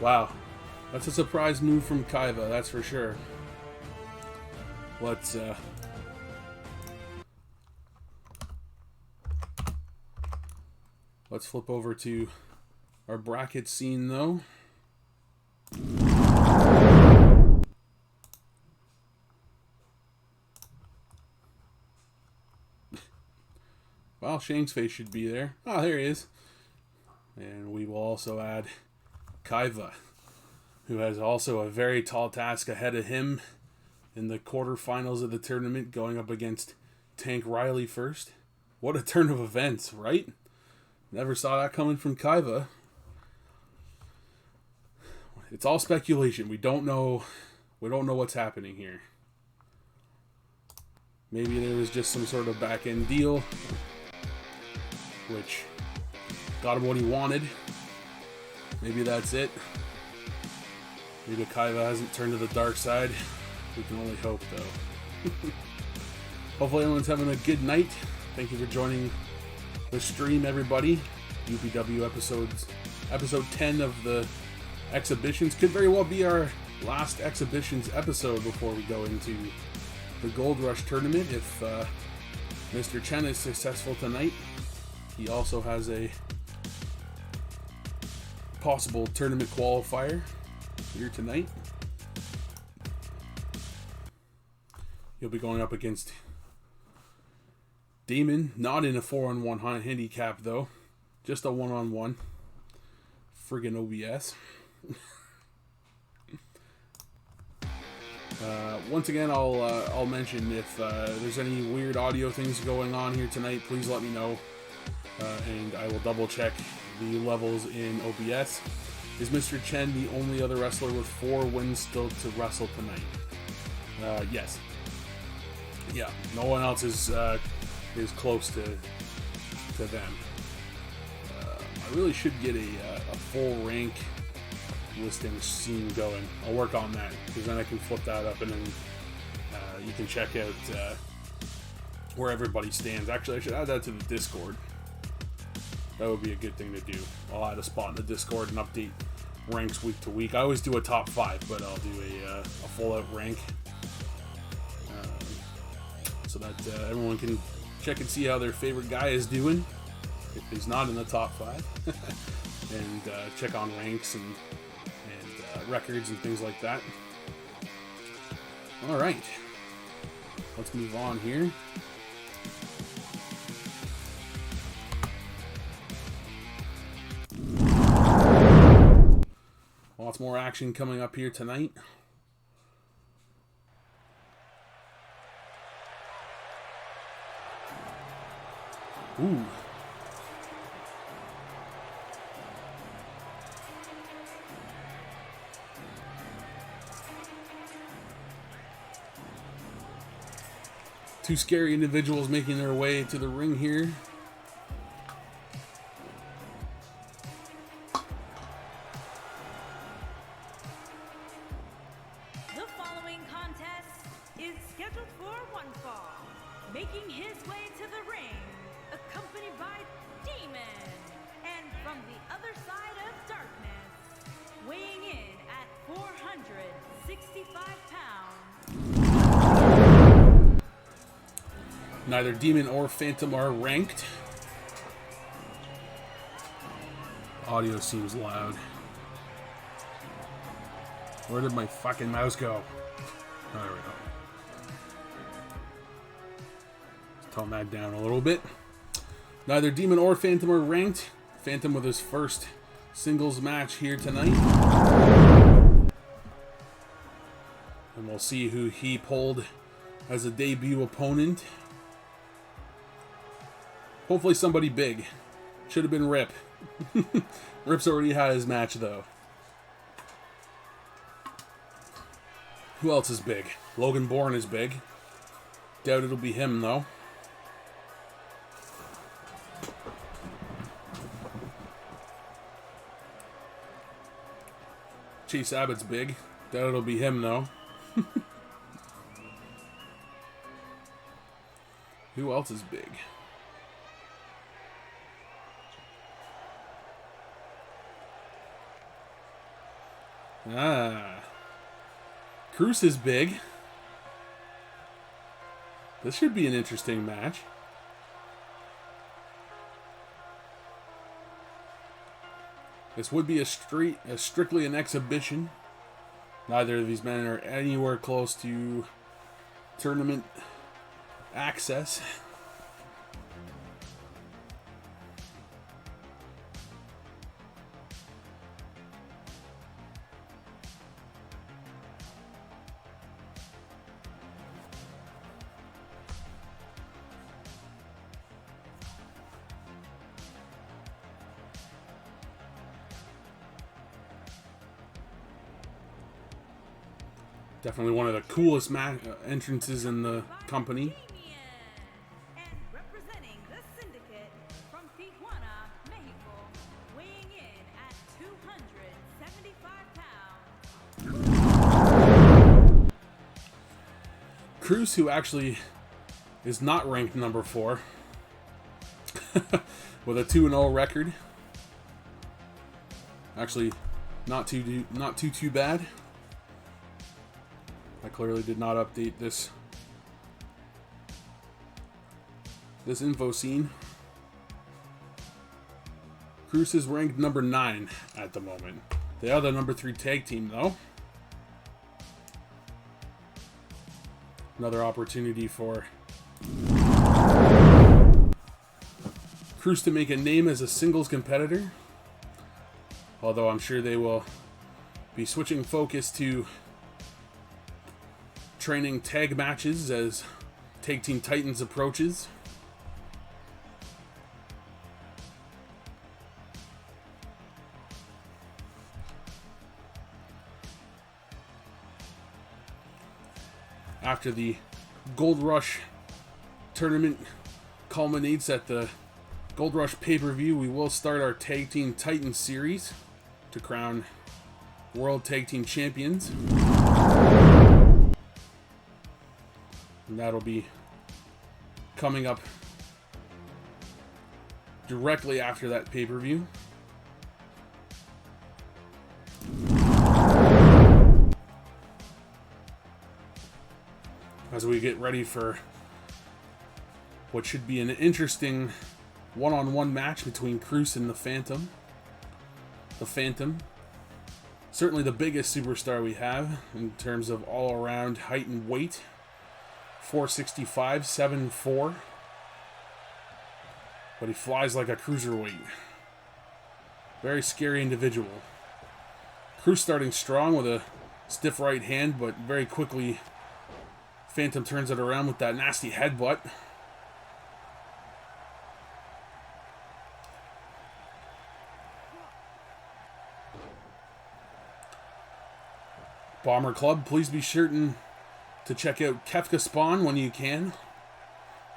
Wow. That's a surprise move from Kaiva, that's for sure. Let's flip over to our bracket scene though. Well, Shane's face should be there. Oh, there he is. And we will also add Kaiva, who has also a very tall task ahead of him in the quarterfinals of the tournament, going up against Tank Riley first. What a turn of events, right? Never saw that coming from Kaiva. It's all speculation. We don't know what's happening here. Maybe there was just some sort of back-end deal, which got him what he wanted. Maybe that's it. Maybe Kaiva hasn't turned to the dark side. We can only hope, though. Hopefully everyone's having a good night. Thank you for joining the stream, everybody. UPW episode 10 of the Exhibitions. Could very well be our last Exhibitions episode before we go into the Gold Rush tournament. If Mr. Chen is successful tonight, he also has a possible tournament qualifier here tonight. He'll be going up against Damon, not in a 4-on-1 handicap though, just a 1-on-1. Friggin' OBS. Once again, I'll mention if there's any weird audio things going on here tonight, please let me know, and I will double check the levels in OBS. Is Mr. Chen the only other wrestler with 4 wins still to wrestle tonight? Yes. Yeah, no one else is close to them. I really should get a full rank listing scene going. I'll work on that, because then I can flip that up and then you can check out where everybody stands. Actually, I should add that to the Discord. That would be a good thing to do. I'll add a spot in the Discord and update ranks week to week. I always do a top 5, but I'll do a full out rank. So that everyone can check and see how their favorite guy is doing, if he's not in the top 5, and check on ranks and records and things like that. All right, let's move on here. Lots more action coming up here tonight. Ooh. Two scary individuals making their way to the ring here. The following contest is scheduled for one fall. Making his way to the ring, accompanied by Demon, and from the other side of darkness, weighing in at 465 pounds. Neither Demon or Phantom are ranked. Audio seems loud. Where did my fucking mouse go? Oh, there we go. Let's tone that down a little bit. Neither Demon or Phantom are ranked. Phantom with his first singles match here tonight. And we'll see who he pulled as a debut opponent. Hopefully somebody big. Should have been Rip. Rip's already had his match, though. Who else is big? Logan Bourne is big. Doubt it'll be him, though. Chase Abbott's big. Doubt it'll be him, though. Who else is big? Cruz is big. This should be an interesting match. This would be a strictly an exhibition. Neither of these men are anywhere close to tournament access. Definitely one of the coolest entrances in the company. And representing the syndicate from Tijuana, Mexico, weighing in at 275 pounds. Cruz, who actually is not ranked number 4, with a 2-0 record. Actually, not too bad. I clearly did not update this info scene. Cruz is ranked number 9 at the moment. They are the number 3 tag team, though. Another opportunity for Cruz to make a name as a singles competitor. Although I'm sure they will be switching focus to training tag matches as Tag Team Titans approaches. After the Gold Rush tournament culminates at the Gold Rush pay-per-view, we will start our Tag Team Titans series to crown World Tag Team Champions. And that'll be coming up directly after that pay-per-view. As we get ready for what should be an interesting one-on-one match between Cruz and the Phantom. The Phantom, certainly the biggest superstar we have in terms of all-around height and weight. 465, 7'4", but he flies like a cruiserweight. Very scary individual. Cruz starting strong with a stiff right hand, but very quickly Phantom turns it around with that nasty headbutt. Bomber Club, please be certain to check out Kefka Spawn when you can.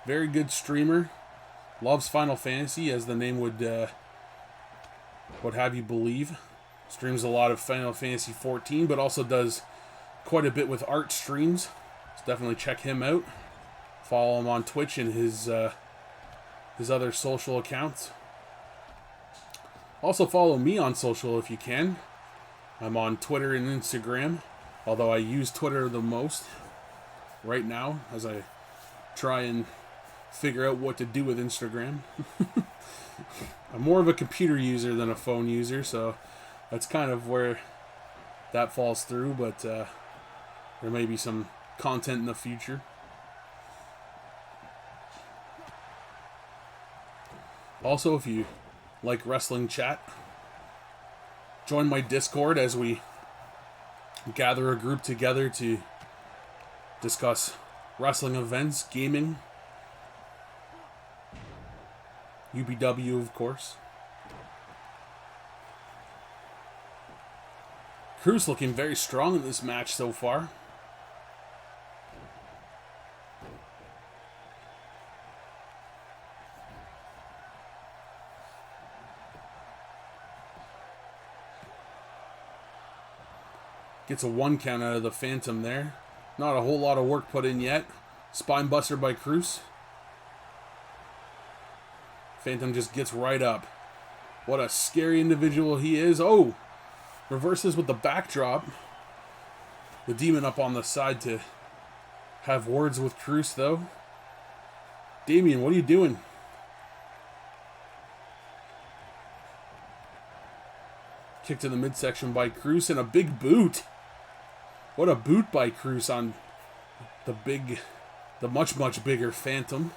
Very good streamer. Loves Final Fantasy, as the name would have you believe. Streams a lot of Final Fantasy 14, but also does quite a bit with art streams. So definitely check him out. Follow him on Twitch and his other social accounts. Also follow me on social if you can. I'm on Twitter and Instagram, although I use Twitter the most right now as I try and figure out what to do with Instagram. I'm more of a computer user than a phone user, so that's kind of where that falls through, but there may be some content in the future. Also, if you like wrestling chat, join my Discord as we gather a group together to discuss wrestling events, gaming, UPW, of course. Cruz looking very strong in this match so far. Gets a 1 count out of the Phantom there. Not a whole lot of work put in yet. Spine buster by Cruz. Phantom just gets right up. What a scary individual he is. Oh! Reverses with the backdrop. The Demon up on the side to have words with Cruz, though. Damien, what are you doing? Kick to the midsection by Cruz and a big boot. What a boot by Cruz on the much, much bigger Phantom.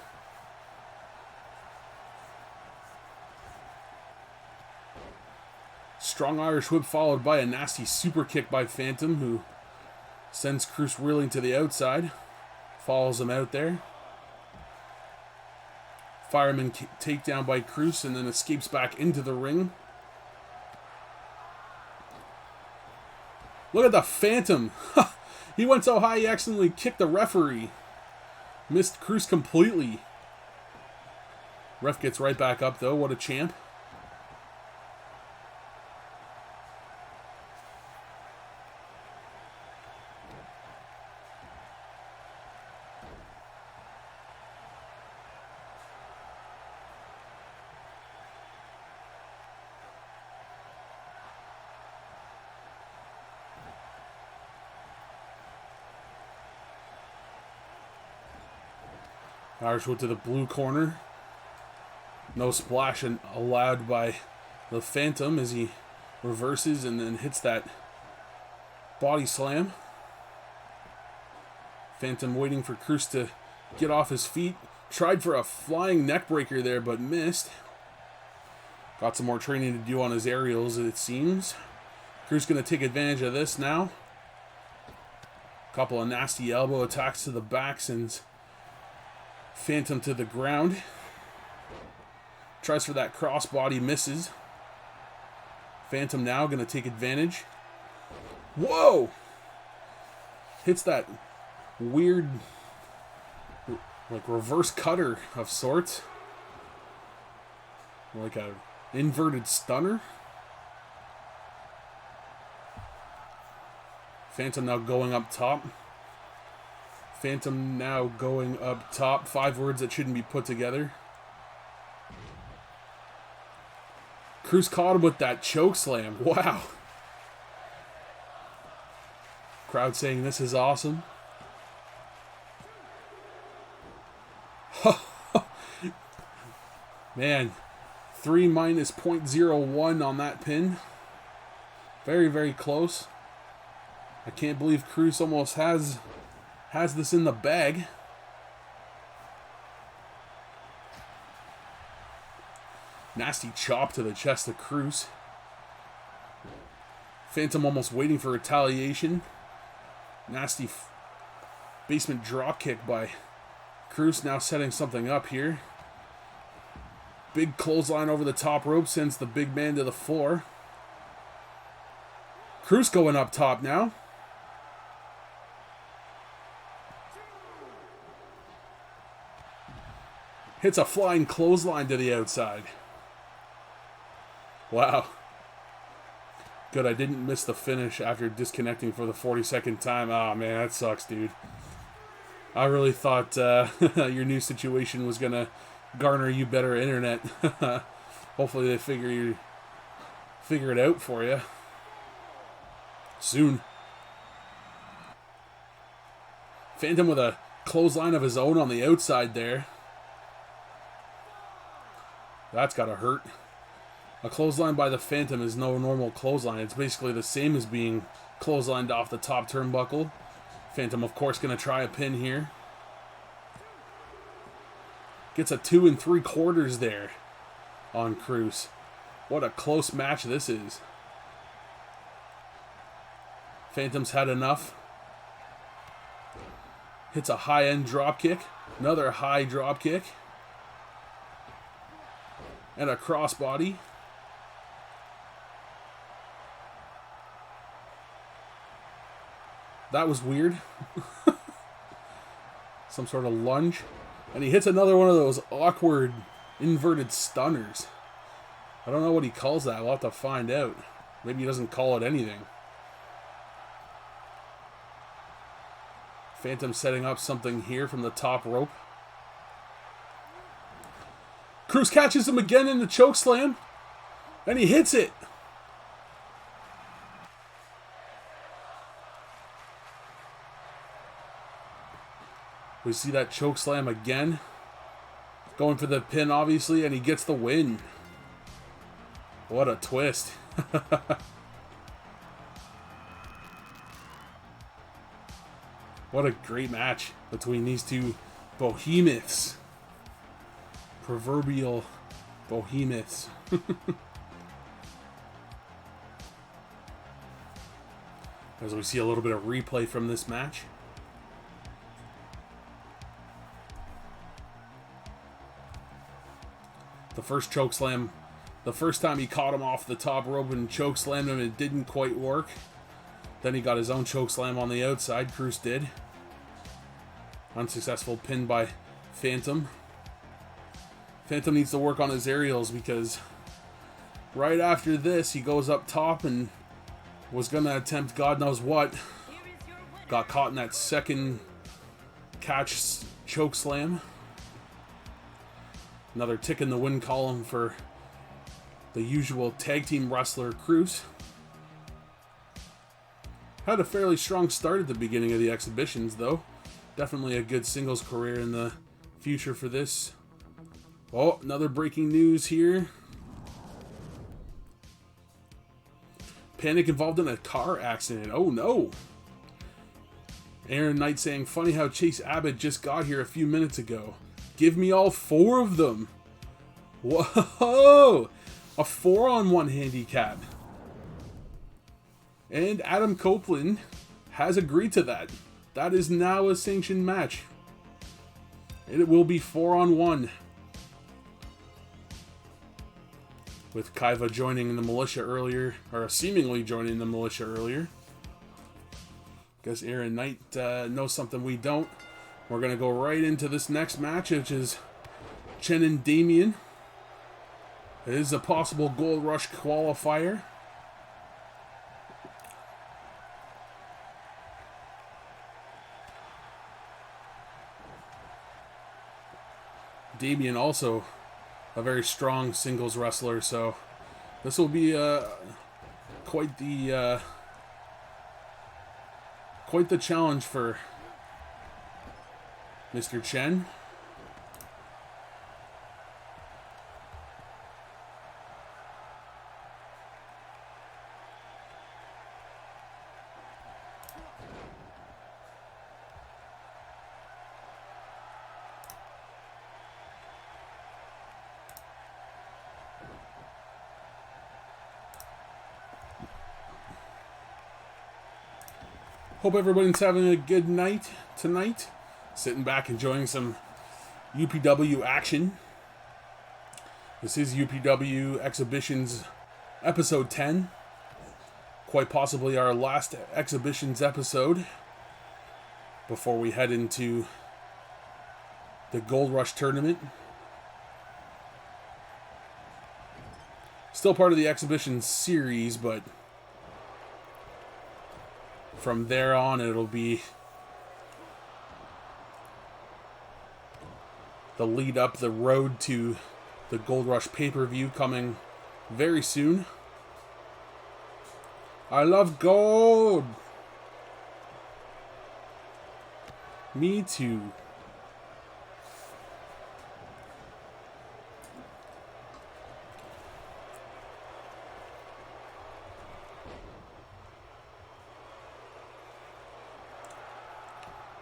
Strong Irish whip followed by a nasty super kick by Phantom, who sends Cruz reeling to the outside. Follows him out there. Fireman takedown by Cruz and then escapes back into the ring. Look at the Phantom. He went so high he accidentally kicked the referee. Missed Cruz completely. Ref gets right back up though. What a champ. Irish whip to the blue corner. No splash allowed by the Phantom as he reverses and then hits that body slam. Phantom waiting for Cruz to get off his feet. Tried for a flying neck breaker there, but missed. Got some more training to do on his aerials, it seems. Cruz going to take advantage of this now. Couple of nasty elbow attacks to the back sends Phantom to the ground. Tries for that crossbody, misses. Phantom now going to take advantage. Whoa! Hits that weird, like, reverse cutter of sorts. Like a inverted stunner. Phantom now going up top. Phantom now going up top. 5 words that shouldn't be put together. Cruz caught him with that choke slam. Wow. Crowd saying this is awesome. Man, 3 minus 0.01 on that pin. Very, very close. I can't believe Cruz almost has this in the bag. Nasty chop to the chest of Cruz. Phantom almost waiting for retaliation. Nasty basement drop kick by Cruz, now setting something up here. Big clothesline over the top rope sends the big man to the floor. Cruz going up top now. Hits a flying clothesline to the outside. Wow. Good, I didn't miss the finish after disconnecting for the 42nd time. Oh, man, that sucks, dude. I really thought your new situation was going to garner you better internet. Hopefully they figure it out for you. Soon. Phantom with a clothesline of his own on the outside there. That's gotta hurt. A clothesline by the Phantom is no normal clothesline. It's basically the same as being clotheslined off the top turnbuckle. Phantom, of course, gonna try a pin here. Gets a 2 3/4 there on Cruz. What a close match this is. Phantom's had enough. Hits a high-end drop kick. Another high drop kick. And a crossbody. That was weird. Some sort of lunge. And he hits another one of those awkward inverted stunners. I don't know what he calls that. We'll have to find out. Maybe he doesn't call it anything. Phantom setting up something here from the top rope. Cruz catches him again in the choke slam. And he hits it. We see that choke slam again. Going for the pin, obviously, and he gets the win. What a twist. What a great match between these two behemoths. Proverbial behemoths. As we see a little bit of replay from this match. The first choke slam, the first time he caught him off the top rope and choke slammed him, it didn't quite work. Then he got his own choke slam on the outside, Cruz did. Unsuccessful pin by Phantom. Phantom needs to work on his aerials because right after this he goes up top and was going to attempt God knows what. Got caught in that second catch choke slam. Another tick in the win column for the usual tag team wrestler Cruz. Had a fairly strong start at the beginning of the exhibitions though. Definitely a good singles career in the future for this. Oh, another breaking news here. Panic involved in a car accident. Oh no. Aaron Knight saying, funny how Chase Abbott just got here a few minutes ago. Give me all 4 of them. Whoa! A 4-on-1 handicap. And Adam Copeland has agreed to that. That is now a sanctioned match. And it will be 4-on-1. With Kaiva joining the Militia earlier, or seemingly joining the Militia earlier. Guess Aaron Knight knows something we don't. We're going to go right into this next match, which is Chen and Damien. It is a possible Gold Rush qualifier. Damien also a very strong singles wrestler, so this will be quite the challenge for Mr. Chen. Hope everybody's having a good night tonight. Sitting back enjoying some UPW action. This is UPW Exhibitions episode 10. Quite possibly our last Exhibitions episode before we head into the Gold Rush tournament. Still part of the Exhibitions series, but from there on it'll be the lead up, the road to the Gold Rush pay-per-view coming very soon. I love gold! Me too.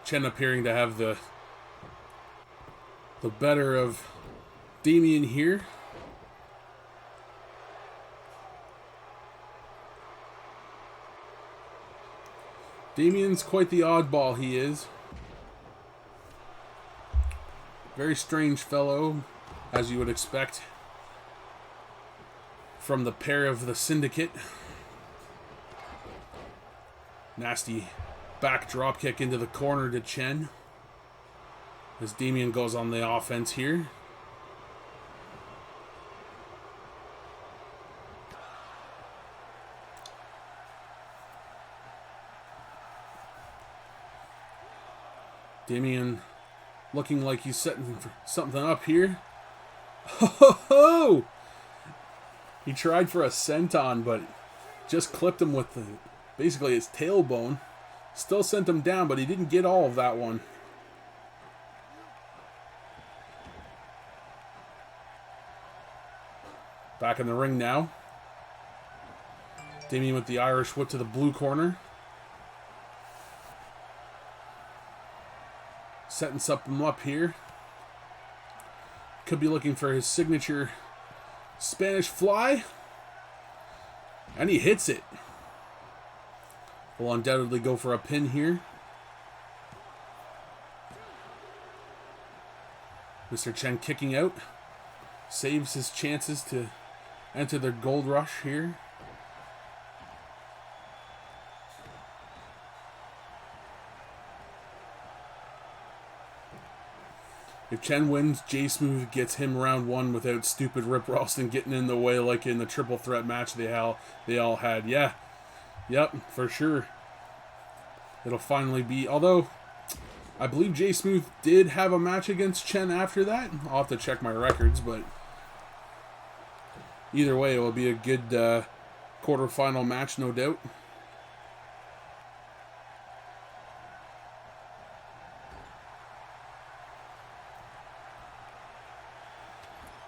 Chen appearing to have the better of Damien here. Damien's quite the oddball, he is. Very strange fellow, as you would expect from the pair of the Syndicate. Nasty back drop kick into the corner to Chen. As Damien goes on the offense here. Damien looking like he's setting something up here. Ho ho ho! He tried for a senton, but just clipped him with basically his tailbone. Still sent him down, but he didn't get all of that one. Back in the ring now. Damien with the Irish whip to the blue corner. Setting something up here. Could be looking for his signature Spanish fly. And he hits it. Will undoubtedly go for a pin here. Mr. Chen kicking out. Saves his chances to enter the gold rush here. If Chen wins, J Smooth gets him round one without stupid Rip Ralston getting in the way like in the triple threat match they all had. Yeah. Yep, for sure. It'll finally be... Although, I believe J Smooth did have a match against Chen after that. I'll have to check my records, but... Either way, it will be a good quarterfinal match, no doubt.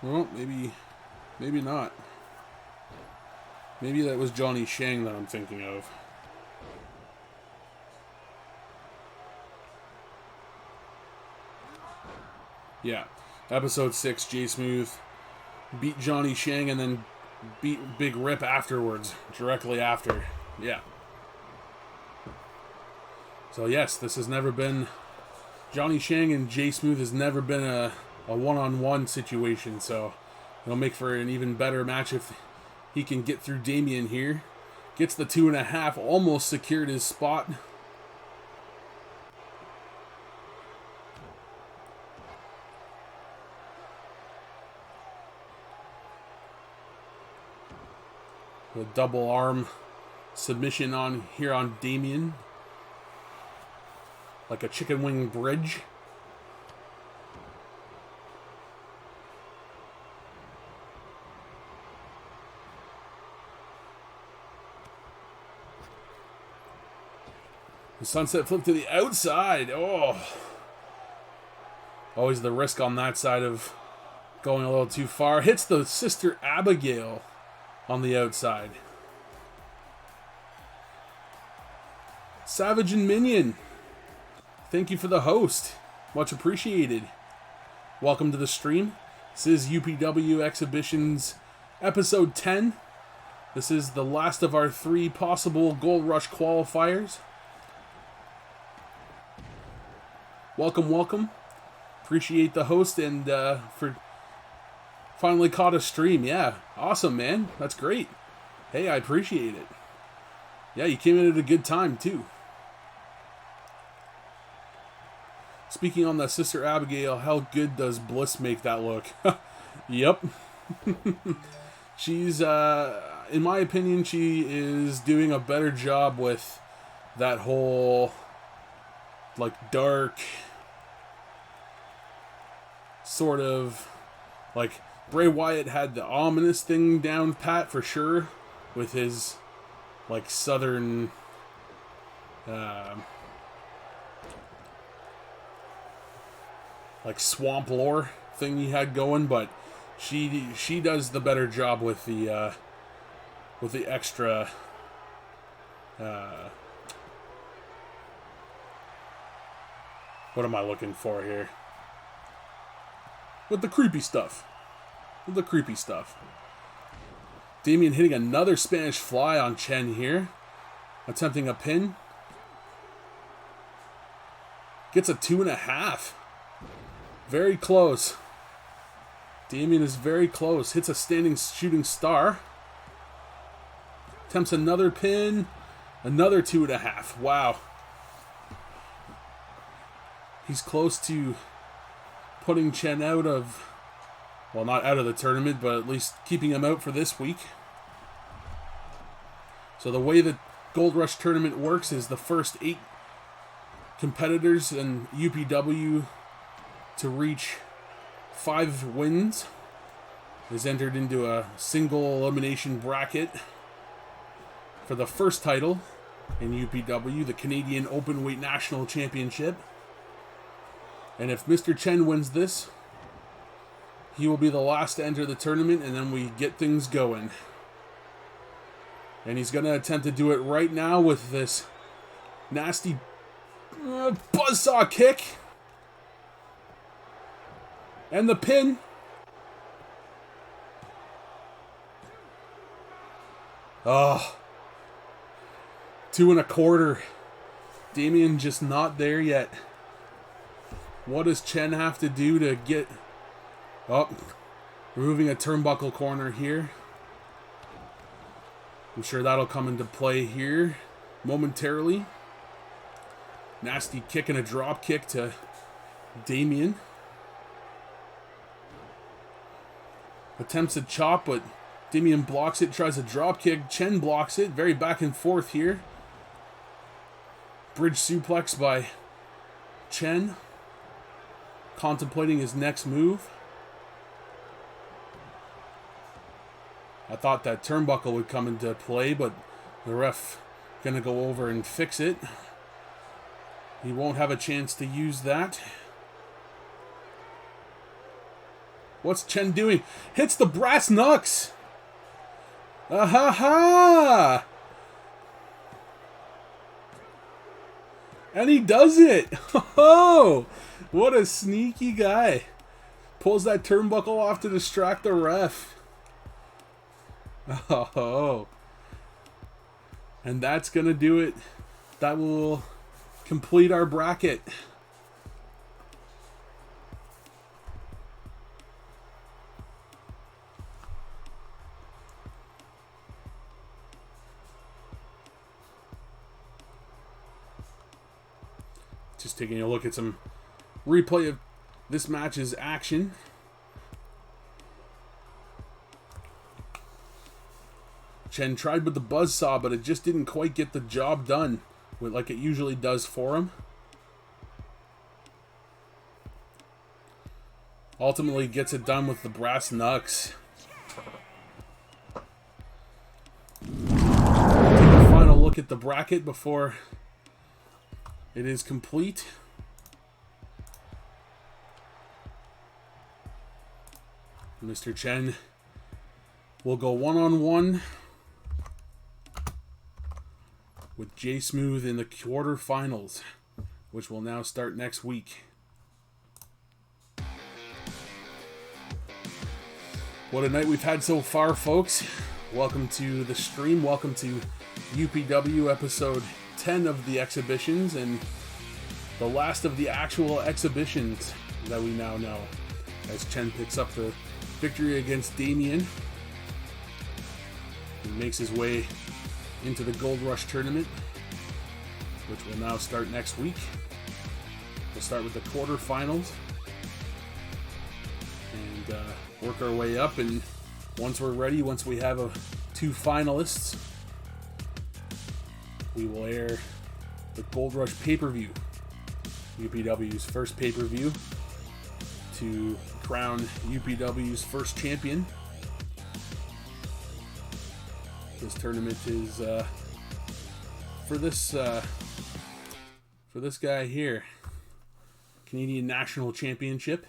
Well, maybe not. Maybe that was Johnny Shang that I'm thinking of. Yeah, episode 6, J Smooth beat Johnny Shang and then beat Big Rip afterwards, directly after. Yeah. So yes, this has never been... Johnny Shang and J Smooth has never been a one-on-one situation, so it'll make for an even better match if he can get through Damien here. Gets the 2.5, almost secured his spot. The double arm submission on here on Damien. Like a chicken wing bridge. The sunset flip to the outside. Oh. Always the risk on that side of going a little too far. Hits the Sister Abigail on the outside. Savage and Minion, thank you for the host. Much appreciated. Welcome to the stream. This is UPW Exhibitions episode 10. This is the last of our 3 possible Gold Rush qualifiers. Welcome, welcome. Appreciate the host and for finally caught a stream. Yeah, awesome, man. That's great. Hey, I appreciate it. Yeah, you came in at a good time, too. Speaking on the Sister Abigail, how good does Bliss make that look? Yep. She's, in my opinion, she is doing a better job with that whole, like, dark, sort of, like, Bray Wyatt had the ominous thing down pat for sure, with his, like, southern, like, swamp lore thing he had going, but she does the better job with the extra, what am I looking for here? With the creepy stuff. With the creepy stuff. Damien hitting another Spanish fly on Chen here. Attempting a pin. Gets a 2.5. Very close. Damien is very close. Hits a standing shooting star. Attempts another pin. Another 2.5. Wow. He's close to putting Chen out of, well, not out of the tournament, but at least keeping him out for this week. So the way the Gold Rush tournament works is the first 8 competitors in UPW to reach 5 wins is entered into a single elimination bracket for the first title in UPW, the Canadian Openweight National Championship. And if Mr. Chen wins this, he will be the last to enter the tournament, and then we get things going. And he's going to attempt to do it right now with this nasty buzzsaw kick. And the pin. Oh. 2.25. Damien just not there yet. What does Chen have to do to get... Oh. Removing a turnbuckle corner here. I'm sure that'll come into play here momentarily. Nasty kick and a drop kick to Damien. Attempts a chop, but Damien blocks it, tries a drop kick. Chen blocks it. Very back and forth here. Bridge suplex by Chen. Contemplating his next move. I thought that turnbuckle would come into play, but the ref gonna go over and fix it. He won't have a chance to use that. What's Chen doing? Hits the brass knucks. Ah-ha-ha! And he does it. Oh, what a sneaky guy. Pulls that turnbuckle off to distract the ref. Oh. And that's going to do it. That will complete our bracket. Just taking a look at some replay of this match's action. Chen tried with the buzzsaw, but it just didn't quite get the job done like it usually does for him. Ultimately gets it done with the brass knucks. Take a final look at the bracket before it is complete. Mr. Chen will go one-on-one with Jay Smooth in the quarterfinals, which will now start next week. What a night we've had so far, folks. Welcome to the stream. Welcome to UPW episode 10 of the exhibitions, and the last of the actual exhibitions that we now know, as Chen picks up the victory against Damien. He makes his way into the Gold Rush tournament, which will now start next week. We'll start with the quarterfinals and work our way up, and once we're ready, once we have 2 finalists, we will air the Gold Rush pay-per-view, UPW's first pay-per-view, to crown UPW's first champion. This tournament is for this guy here, Canadian National Championship.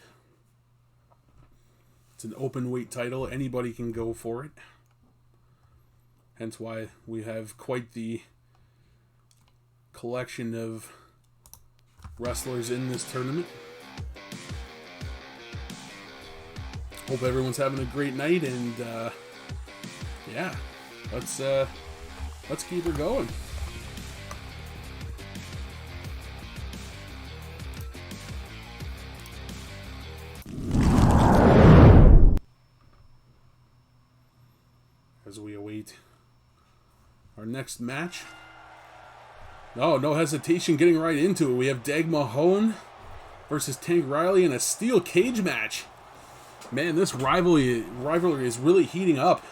It's an open weight title. Anybody can go for it. Hence why we have quite the collection of wrestlers in this tournament. Hope everyone's having a great night, and yeah, let's keep her going. As we await our next match. No hesitation, getting right into it. We have Dag Mahone versus Tank Riley in a steel cage match. Man, this rivalry is really heating up.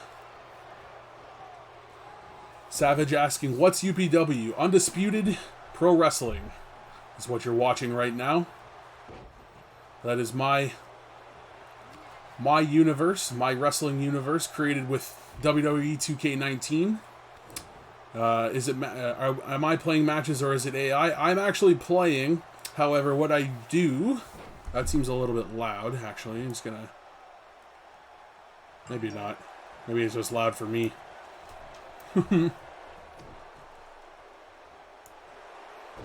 Savage asking, what's UPW? Undisputed Pro Wrestling is what you're watching right now. That is my universe, my wrestling universe, created with WWE 2K19. Am I playing matches or is it AI? I'm actually playing. However, what I do, that seems a little bit loud. Actually, I'm just gonna. Maybe not. Maybe it's just loud for me.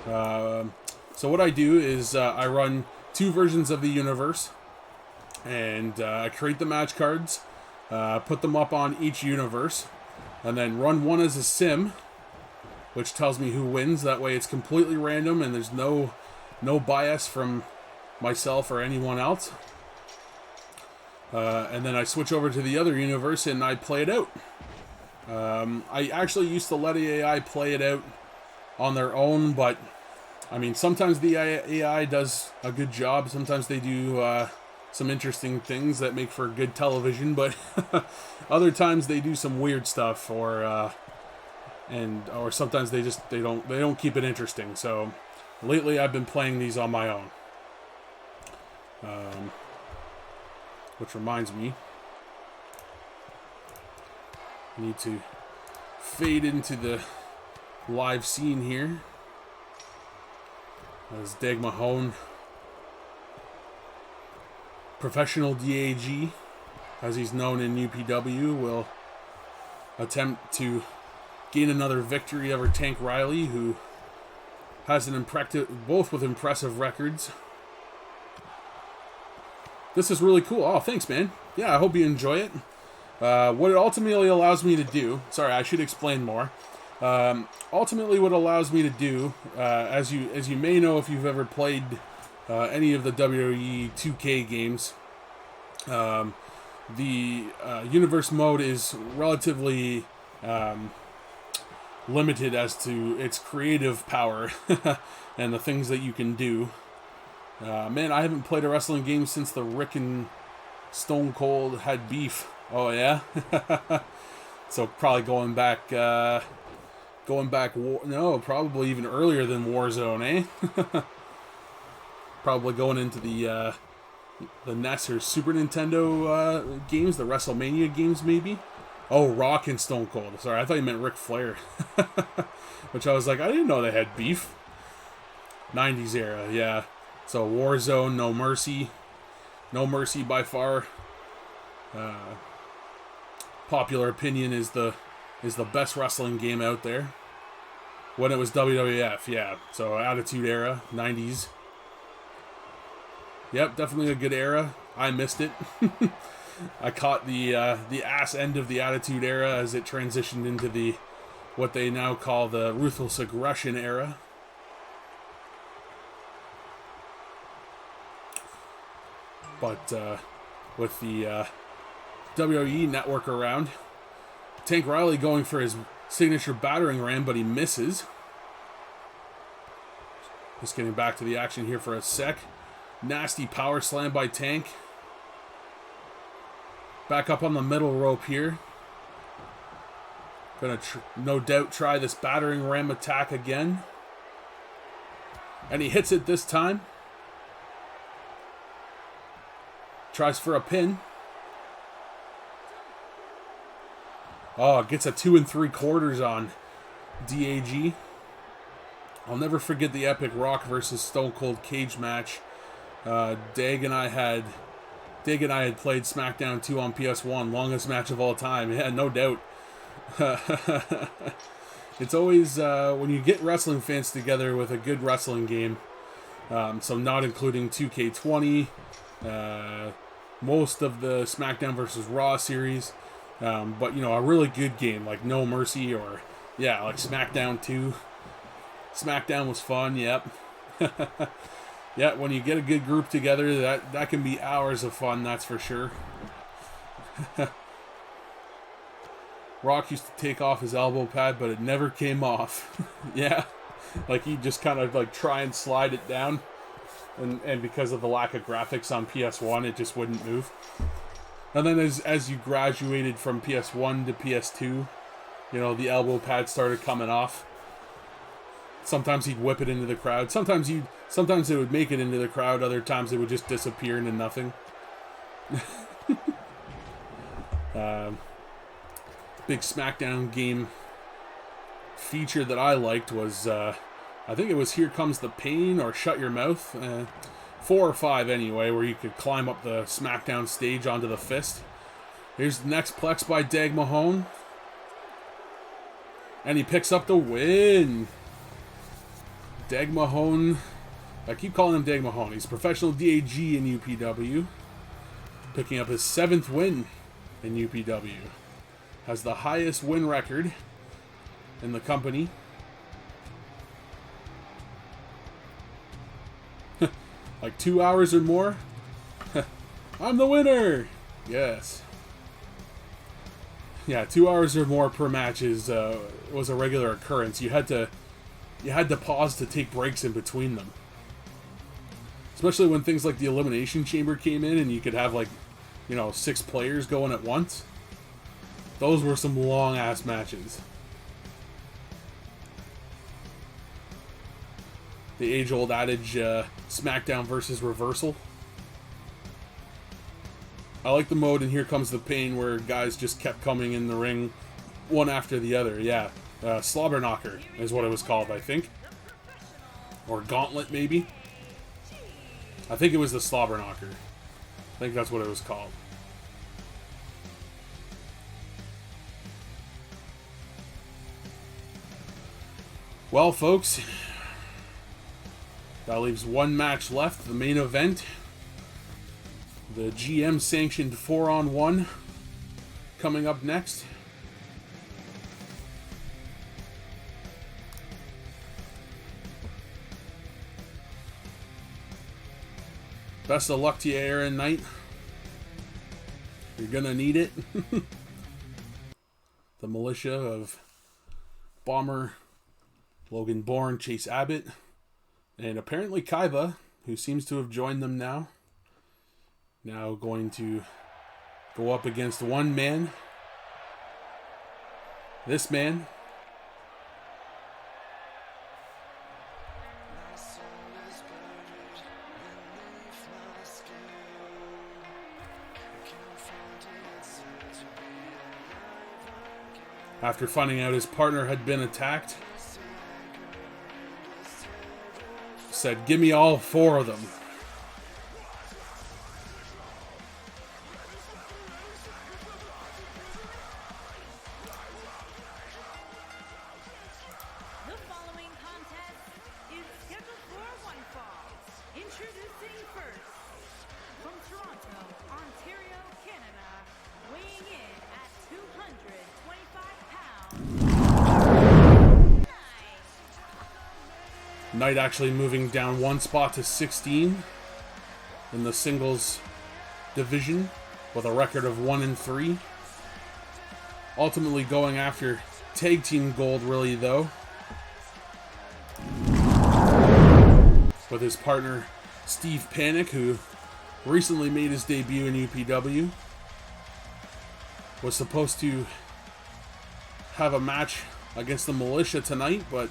So what I do is I run 2 versions of the universe, and I create the match cards, put them up on each universe, and then run one as a sim, which tells me who wins. That way it's completely random and there's no bias from myself or anyone else. And then I switch over to the other universe and I play it out. I actually used to let AI play it out on their own, but I mean, sometimes the AI does a good job. Sometimes they do some interesting things that make for good television, but other times they do some weird stuff, or sometimes they don't keep it interesting. So lately, I've been playing these on my own. Which reminds me, I need to fade into the live scene here. As Dag Mahone, professional DAG, as he's known in UPW, will attempt to gain another victory over Tank Riley, who has both with impressive records. This is really cool. Oh, thanks, man. Yeah, I hope you enjoy it. What it ultimately allows me to do... Sorry, I should explain more. Ultimately, what it allows me to do, as you may know if you've ever played any of the WWE 2K games, the universe mode is relatively limited as to its creative power and the things that you can do. Man, I haven't played a wrestling game since the Rick and Stone Cold had beef. Oh yeah. So probably going back, probably even earlier than Warzone, eh? Probably going into the NES or Super Nintendo games, the WrestleMania games, maybe. Oh, Rock and Stone Cold. Sorry, I thought you meant Ric Flair. Which I was like, I didn't know they had beef. 90s era, yeah. So Warzone, No Mercy. No Mercy by far. Popular opinion is the best wrestling game out there. When it was WWF, yeah. So Attitude Era, 90s. Yep, definitely a good era. I missed it. I caught the ass end of the Attitude Era as it transitioned into what they now call the Ruthless Aggression Era. But with the WWE Network around, Tank Riley going for his signature battering ram, but he misses. Just getting back to the action here for a sec. Nasty power slam by Tank. Back up on the middle rope here. Gonna no doubt try this battering ram attack again. And he hits it this time. Tries for a pin. Oh, gets a 2 3/4 on DAG. I'll never forget the epic Rock versus Stone Cold cage match. Dag and I had played SmackDown 2 on PS1, longest match of all time. Yeah, no doubt. It's always when you get wrestling fans together with a good wrestling game. So not including 2K20, most of the SmackDown versus Raw series. But, you know, a really good game like No Mercy or, yeah, like SmackDown 2. SmackDown was fun, yep. Yeah, when you get a good group together, that can be hours of fun, that's for sure. Rock used to take off his elbow pad, but it never came off. Yeah, like he'd just kind of like try and slide it down, and because of the lack of graphics on PS1, it just wouldn't move. And then as you graduated from PS1 to PS2, you know, the elbow pad started coming off. Sometimes he'd whip it into the crowd. Sometimes it would make it into the crowd. Other times it would just disappear into nothing. Big SmackDown game feature that I liked was, I think it was Here Comes the Pain or Shut Your Mouth. 4 or 5 anyway, where you could climb up the SmackDown stage onto the fist. Here's the next Plex by Dag Mahone. And he picks up the win. Dag Mahone, I keep calling him Dag Mahone. He's a professional DAG in UPW. Picking up his 7th win in UPW. Has the highest win record in the company. Like 2 hours or more. I'm the winner! Yes. Yeah, 2 hours or more per match was a regular occurrence. You had to pause to take breaks in between them. Especially when things like the Elimination Chamber came in and you could have, like, you know, 6 players going at once. Those were some long-ass matches. The age-old adage, SmackDown versus Reversal. I like the mode in Here Comes the Pain where guys just kept coming in the ring one after the other. Yeah, Slobber Knocker is what it was called, I think. Or Gauntlet, maybe. I think it was the Slobber Knocker. I think that's what it was called. Well, folks, that leaves one match left, the main event. The GM-sanctioned 4-on-1 coming up next. Best of luck to you, Arron Knight. You're gonna need it. The Militia of Bomber, Logan Bourne, Chase Abbott, and apparently Kaiva, who seems to have joined them now. Now going to go up against one man. This man. After finding out his partner had been attacked, said, "Give me all 4 of them." The following contest is scheduled for one fall. Introducing first, from Toronto, Ontario, Canada, weighing in at 225 pounds. Knight actually moving down 1 spot to 16 in the singles division with a record of 1-3. Ultimately going after tag team gold, really, though, with his partner Steve Panic, who recently made his debut in UPW. Was supposed to have a match against the Militia tonight, but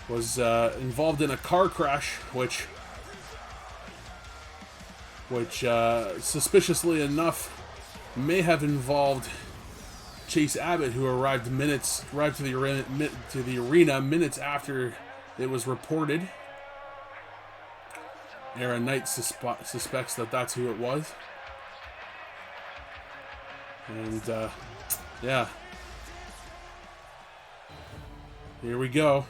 was involved in a car crash, which suspiciously enough may have involved Chase Abbott, who arrived to the arena minutes after it was reported. Arron Knight suspects that that's who it was. And, yeah. Here we go.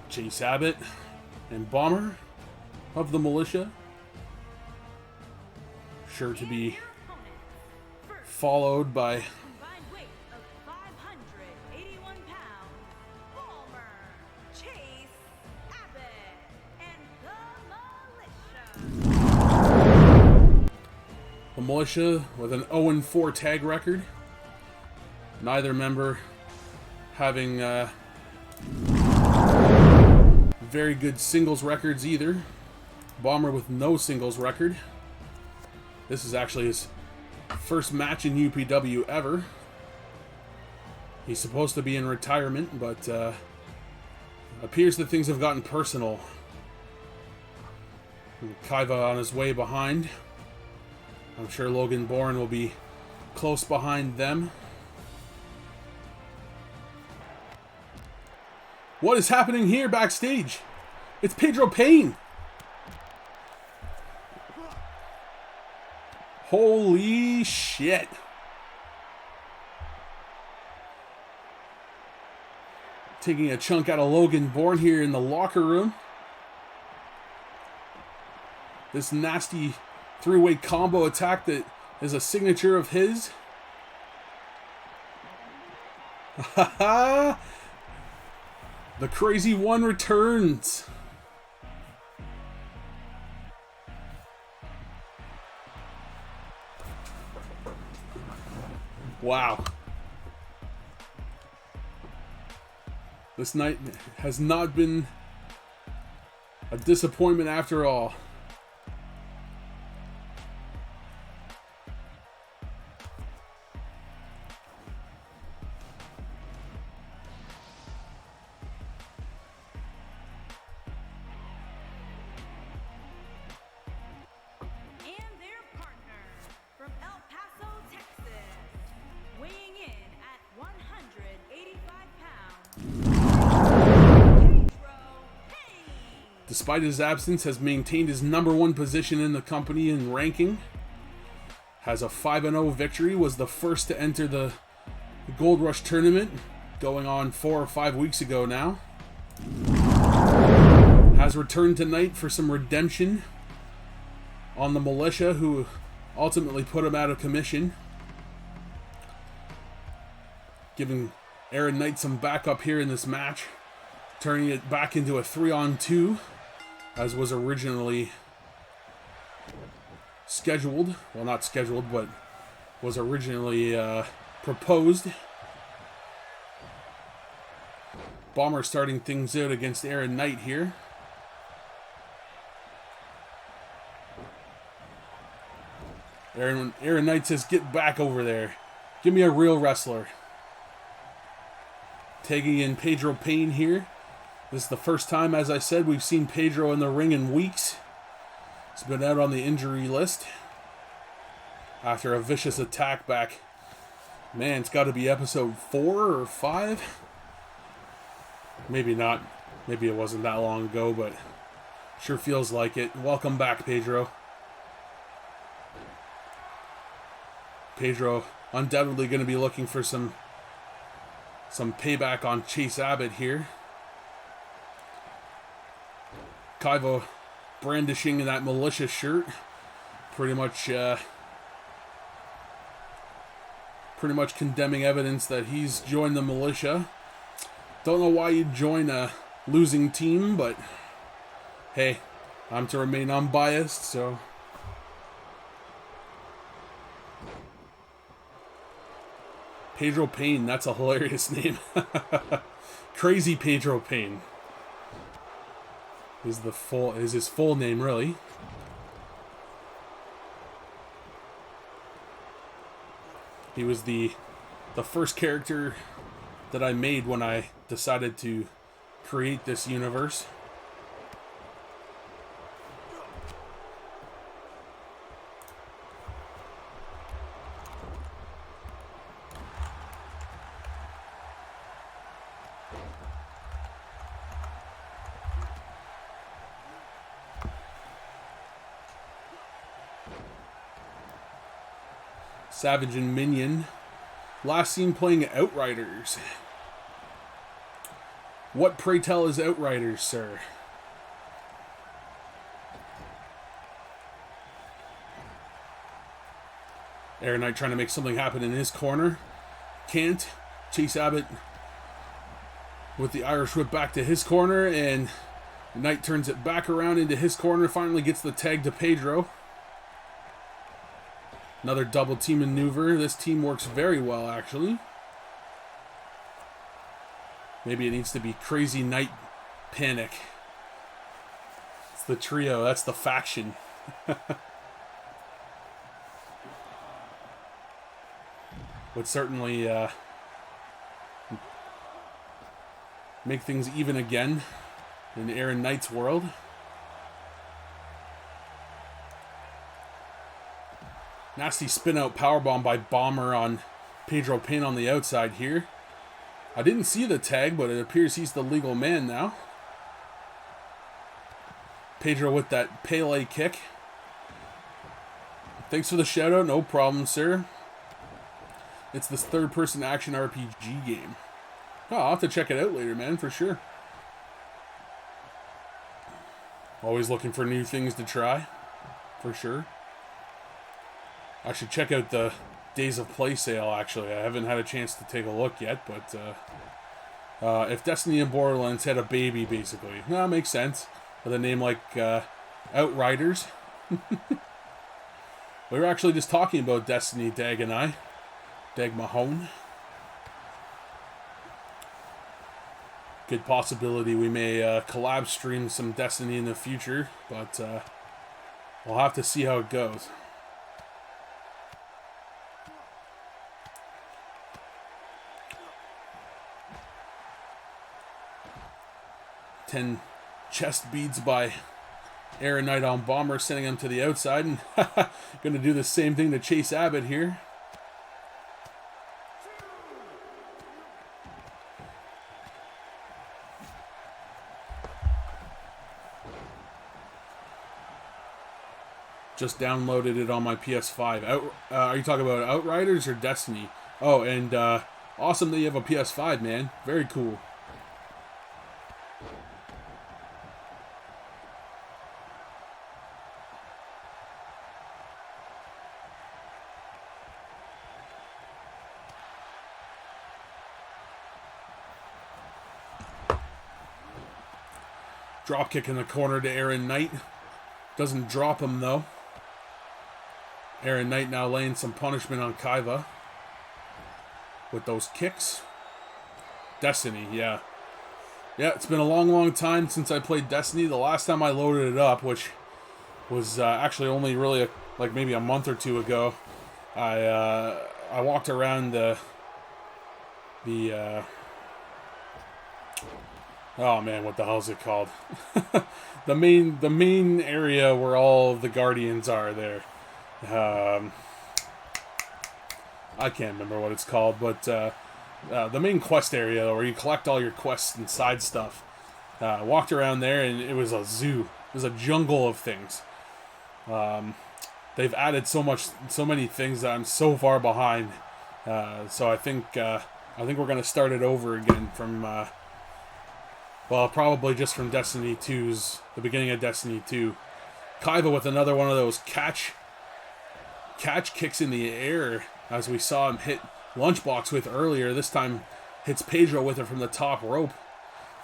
Chase Abbott and Bomber of the Militia. Sure to be followed by combined weight of 581 pounds, Palmer. Militia with an 0-4 tag record. Neither member having very good singles records either. Bomber with no singles record. This is actually his first match in UPW ever. He's supposed to be in retirement, but appears that things have gotten personal. Kaiva on his way behind. I'm sure Logan Bourne will be close behind them. What is happening here backstage? It's Pedro Payne. Holy shit. Taking a chunk out of Logan Bourne here in the locker room. This nasty three-way combo attack that is a signature of his. The Crazy One returns. Wow. This night has not been a disappointment after all. Despite his absence, has maintained his #1 position in the company in ranking. Has a 5-0 victory, was the first to enter the Gold Rush tournament, going on 4 or 5 weeks ago now. Has returned tonight for some redemption on the Militia, who ultimately put him out of commission. Giving Arron Knight some backup here in this match, turning it back into a 3-on-2. As was originally scheduled. Well, not scheduled, but was originally proposed. Bomber starting things out against Arron Knight here. Arron Knight says, "Get back over there. Give me a real wrestler." Tagging in Pedro Payne here. This is the first time, as I said, we've seen Pedro in the ring in weeks. He's been out on the injury list after a vicious attack back. Man, it's got to be episode 4 or 5. Maybe not. Maybe it wasn't that long ago, but sure feels like it. Welcome back, Pedro. Pedro undoubtedly going to be looking for some payback on Chase Abbott here. Kaiva brandishing that Militia shirt, pretty much condemning evidence that he's joined the Militia. Don't know why you'd join a losing team, but hey, I'm to remain unbiased, so. Pedro Payne, that's a hilarious name. Crazy Pedro Payne is his full name, really. He was the first character that I made when I decided to create this universe. Savage and Minion. Last seen playing Outriders. What, pray tell, is Outriders, sir? Arron Knight trying to make something happen in his corner. Can't. Chase Abbott with the Irish whip back to his corner, and Knight turns it back around into his corner. Finally gets the tag to Pedro. Another double team maneuver. This team works very well, actually. Maybe it needs to be Crazy Knight Panic. It's the trio. That's the faction. Would certainly make things even again in Arron Knight's world. Nasty spin-out powerbomb by Bomber on Pedro Payne on the outside here. I didn't see the tag, but it appears he's the legal man now. Pedro with that Pele kick. Thanks for the shout-out. No problem, sir. It's this third-person action RPG game. Oh, I'll have to check it out later, man, for sure. Always looking for new things to try, for sure. I should check out the Days of Play sale, actually. I haven't had a chance to take a look yet, but if Destiny and Borderlands had a baby, basically. That makes sense. With a name like Outriders. We were actually just talking about Destiny, Dag and I. Dag Mahone. Good possibility we may collab stream some Destiny in the future, but we'll have to see how it goes. Chest beads by Arron Knight on Bomber, sending him to the outside, and going to do the same thing to Chase Abbott here. Just downloaded it on my PS5. Are you talking about Outriders or Destiny? Oh, and awesome that you have a PS5, man. Very cool. Drop kick in the corner to Arron Knight. Doesn't drop him, though. Arron Knight now laying some punishment on Kaiva with those kicks. Destiny, yeah. Yeah, it's been a long, long time since I played Destiny. The last time I loaded it up, which was actually only really like maybe a month or two ago, I walked around the oh man, what the hell is it called? the main area where all of the Guardians are there. I can't remember what it's called, but the main quest area where you collect all your quests and side stuff. Walked around there and it was a zoo. It was a jungle of things. They've added so many things that I'm so far behind. So I think we're gonna start it over again from well, probably just from Destiny 2's the beginning of Destiny 2. Kaiva with another one of those catch kicks in the air, as we saw him hit Lunchbox with earlier. This time hits Pedro with it from the top rope.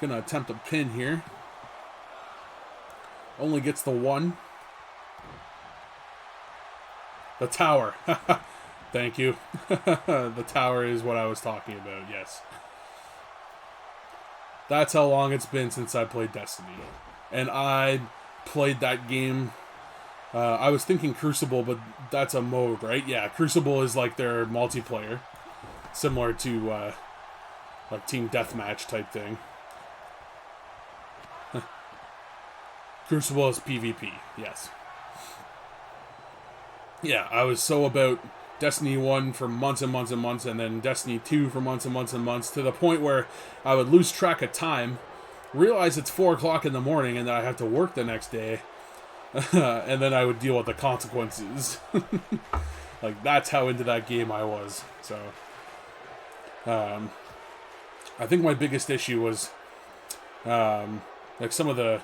Gonna attempt a pin here. Only gets the one. The tower. Thank you. The tower is what I was talking about, yes. That's how long it's been since I played Destiny. And I played that game. I was thinking Crucible, but that's a mode, right? Yeah, Crucible is like their multiplayer. Similar to like Team Deathmatch type thing. Crucible is PvP, yes. Yeah, I was so about Destiny 1 for months and months and months, and then Destiny 2 for months and months and months, to the point where I would lose track of time, realize it's 4 o'clock in the morning, and that I have to work the next day, and then I would deal with the consequences. Like, that's how into that game I was. So, I think my biggest issue was, like, some of the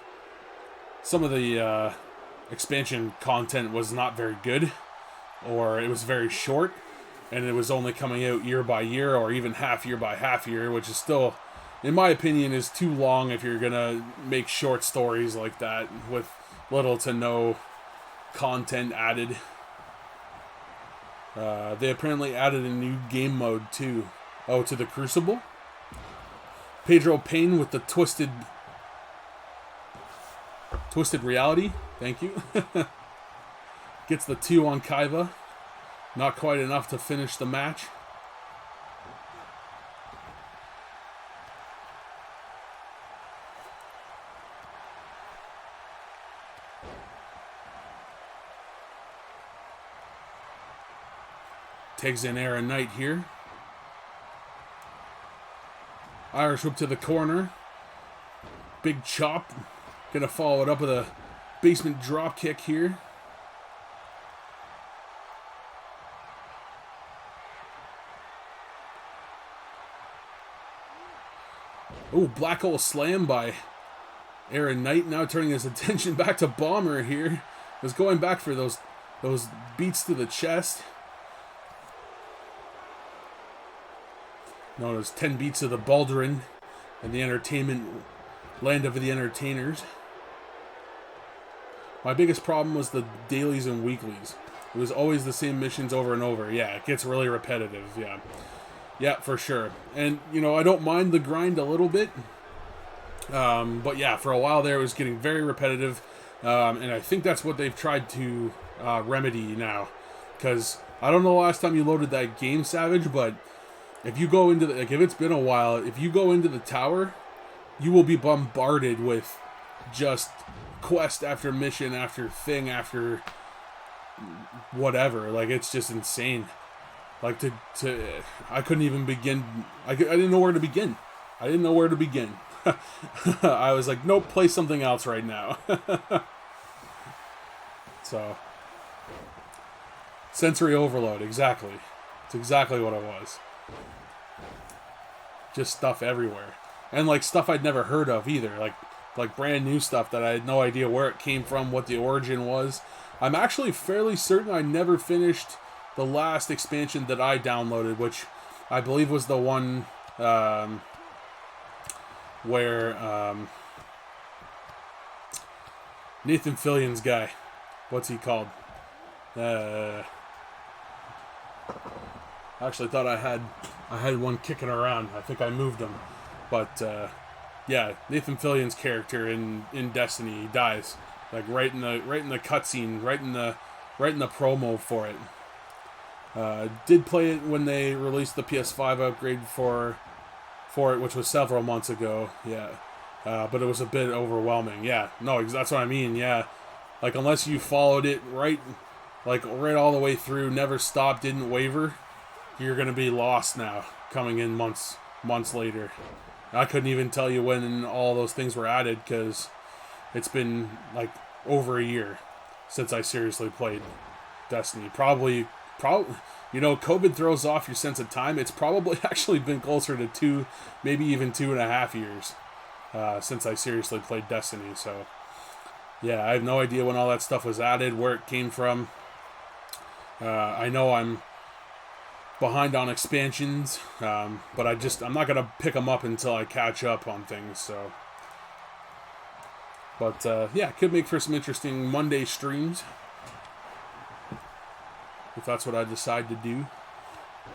expansion content was not very good, or it was very short, and it was only coming out year by year, or even half year by half year, which is still, in my opinion, is too long if you're gonna make short stories like that with little to no content added. They apparently added a new game mode too. Oh, to the Crucible? Pedro Payne with the twisted reality. Thank you. Gets the 2 on Kaiva. Not quite enough to finish the match. Takes in Arron Knight here. Irish whip to the corner. Big chop. Gonna follow it up with a basement drop kick here. Oh, black hole slam by Arron Knight. Now turning his attention back to Bomber here. Was going back for those beats to the chest. Known as 10 beats of the Baldwin and the entertainment land of the entertainers. My biggest problem was the dailies and weeklies. It was always the same missions over and over. Yeah, it gets really repetitive. Yeah. Yeah, for sure. And, you know, I don't mind the grind a little bit. But yeah, for a while there, it was getting very repetitive. And I think that's what they've tried to remedy now. Because I don't know the last time you loaded that game, Savage, but if you go into the, like, if it's been a while, if you go into the tower, you will be bombarded with just quest after mission after thing after whatever. Like, it's just insane. Like, I couldn't even begin. I didn't know where to begin. I didn't know where to begin. I was like, nope, play something else right now. So, sensory overload, exactly. It's exactly what it was. Just stuff everywhere. And, like, stuff I'd never heard of either. Like brand new stuff that I had no idea where it came from, what the origin was. I'm actually fairly certain I never finished the last expansion that I downloaded, which I believe was the one where Nathan Fillion's guy, what's he called? I actually thought I had one kicking around. I think I moved him, but yeah, Nathan Fillion's character in Destiny, he dies like right in the cutscene, right in the promo for it. Did play it when they released the PS5 upgrade for it, which was several months ago. Yeah, but it was a bit overwhelming. Yeah, no, that's what I mean. Yeah, like unless you followed it right all the way through, never stopped, didn't waver, you're gonna be lost now. Coming in months later, I couldn't even tell you when all those things were added because it's been like over a year since I seriously played Destiny. Probably, you know, COVID throws off your sense of time. It's probably actually been closer to 2, maybe even 2.5 years since I seriously played Destiny. So, yeah, I have no idea when all that stuff was added, where it came from. I know I'm behind on expansions, but I'm not gonna pick them up until I catch up on things. So, but yeah, could make for some interesting Monday streams. If that's what I decide to do.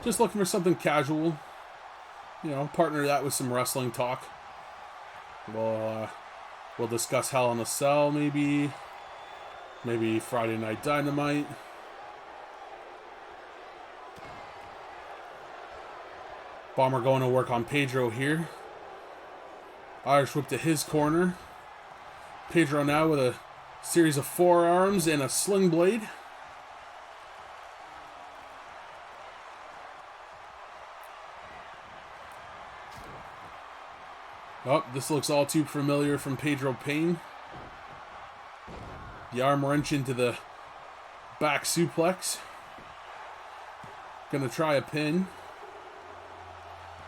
Just looking for something casual. You know, partner that with some wrestling talk. We'll discuss Hell in a Cell, maybe Friday Night Dynamite. Bomber going to work on Pedro here. Irish whip to his corner. Pedro now with a series of forearms and a sling blade. Oh, this looks all too familiar from Pedro Payne. The arm wrench into the back suplex. Gonna try a pin.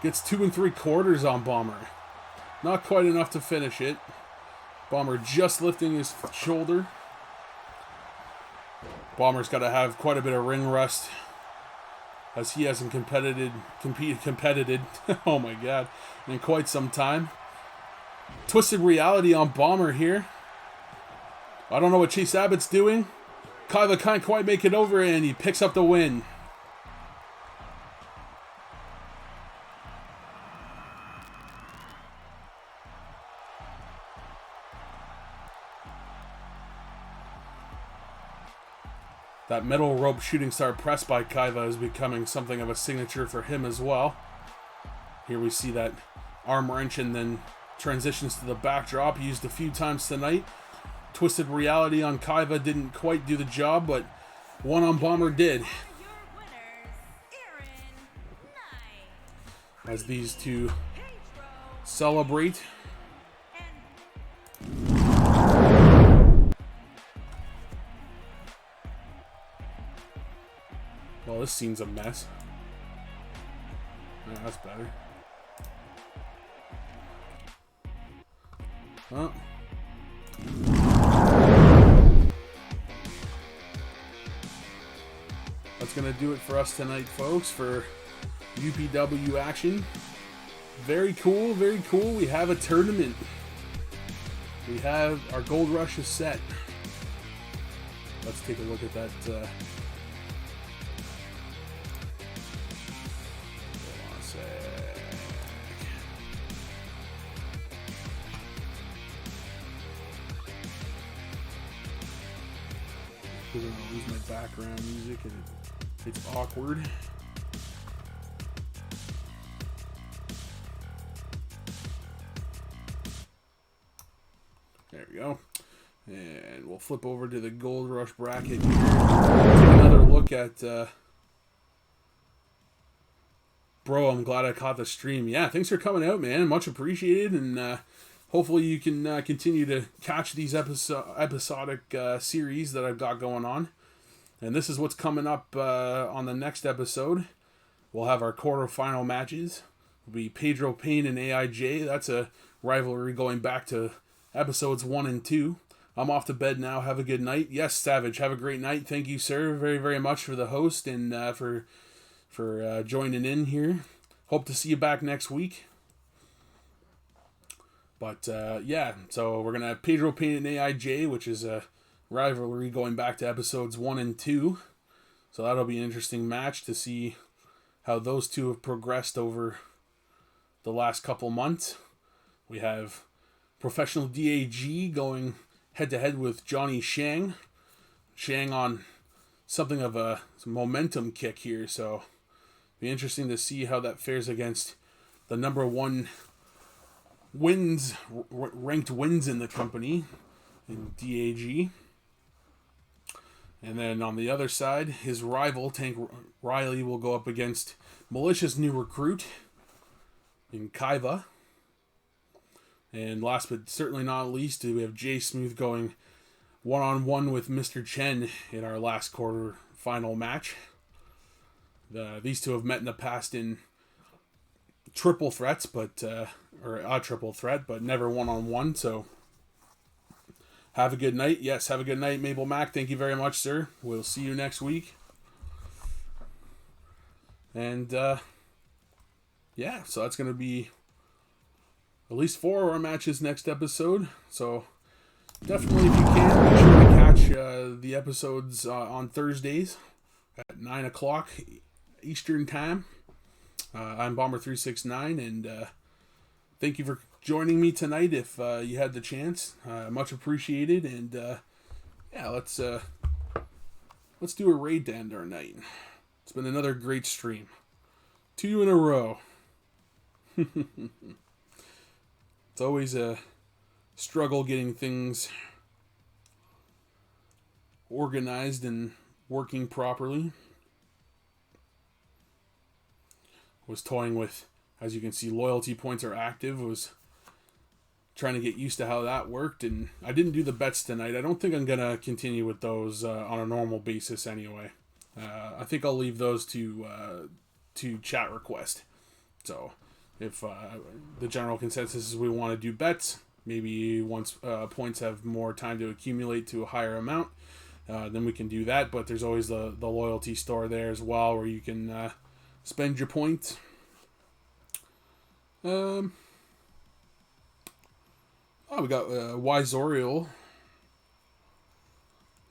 Gets 2 3/4 on Bomber. Not quite enough to finish it. Bomber just lifting his shoulder. Bomber's got to have quite a bit of ring rust, as he hasn't competed, oh my god, in quite some time. Twisted reality on Bomber here. I don't know what Chase Abbott's doing. Kaiva can't quite make it over, and he picks up the win. That middle rope shooting star press by Kaiva is becoming something of a signature for him as well. Here we see that arm wrench and then transitions to the backdrop, used a few times tonight. Twisted Reality on Kaiva didn't quite do the job, but one on Bomber did. As these two celebrate. Well, this scene's a mess. Yeah, that's better. Well. That's going to do it for us tonight, folks, for UPW action. Very cool, very cool. We have a tournament. We have our Gold Rush is set. Let's take a look at that. Hold on a sec. I'm going to lose my background music and it's awkward. There we go. And we'll flip over to the Gold Rush bracket here. Take another look at... Bro, I'm glad I caught the stream. Yeah, thanks for coming out, man. Much appreciated. And hopefully you can continue to catch these episodic series that I've got going on. And this is what's coming up on the next episode. We'll have our quarterfinal matches. It'll be Pedro Payne and AIJ. That's a rivalry going back to episodes 1 and 2. I'm off to bed now. Have a good night. Yes, Savage, have a great night. Thank you, sir, very, very much for the host and for joining in here. Hope to see you back next week. But, yeah, so we're going to have Pedro Payne and AIJ, which is a rivalry going back to episodes 1 and 2. So that'll be an interesting match to see how those two have progressed over the last couple months. We have Professional DAG going head-to-head with Johnny Shang. Shang on something of a momentum kick here, so it'll be interesting to see how that fares against the number 1 wins, ranked wins in the company in DAG. And then on the other side, his rival, Tank Riley, will go up against Militia's new recruit in Kaiva. And last but certainly not least, we have Jay Smooth going one-on-one with Mr. Chen in our last quarter final match. These two have met in the past in triple threats, or a triple threat, but never one-on-one, so have a good night. Yes, have a good night, Mabel Mac. Thank you very much, sir. We'll see you next week. And, yeah, so that's going to be at least 4 of our matches next episode. So definitely, if you can, be sure to catch the episodes on Thursdays at 9 o'clock Eastern Time. I'm Bomber369, and thank you for joining me tonight if you had the chance. Much appreciated, and yeah, let's do a raid to end our night. It's been another great stream. 2 in a row. It's always a struggle getting things organized and working properly. Was toying with, as you can see, loyalty points are active. Was trying to get used to how that worked, and I didn't do the bets tonight. I don't think I'm gonna continue with those on a normal basis anyway. I think I'll leave those to chat request. So if the general consensus is we want to do bets, maybe once points have more time to accumulate to a higher amount, then we can do that. But there's always the loyalty store there as well, where you can spend your points. Oh, we got Wise Oriole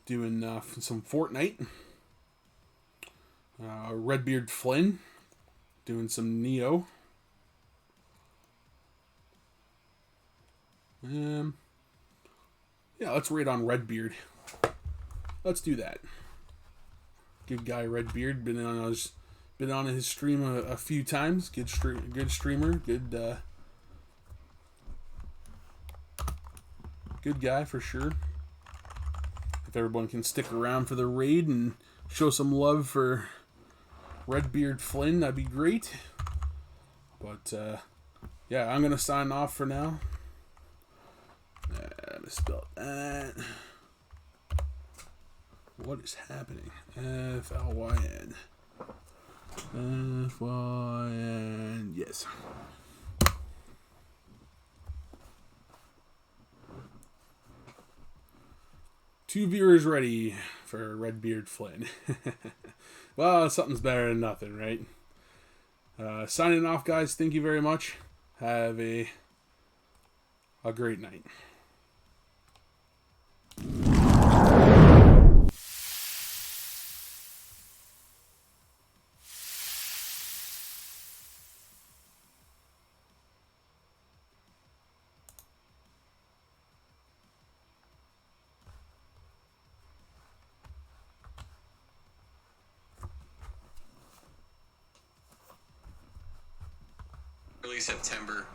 doing some Fortnite. Redbeard Flynn doing some Neo. Yeah, let's raid on Redbeard. Let's do that. Good guy, Redbeard. Been on his stream a few times. Good streamer. Good guy for sure. If everyone can stick around for the raid and show some love for Redbeard Flynn, that'd be great. But yeah, I'm gonna sign off for now. I misspelled that. What is happening? Flyn. Flyn. Yes. Two viewers ready for Redbeard Flynn. Well, something's better than nothing, right? Signing off, guys. Thank you very much. Have a great night. Early September.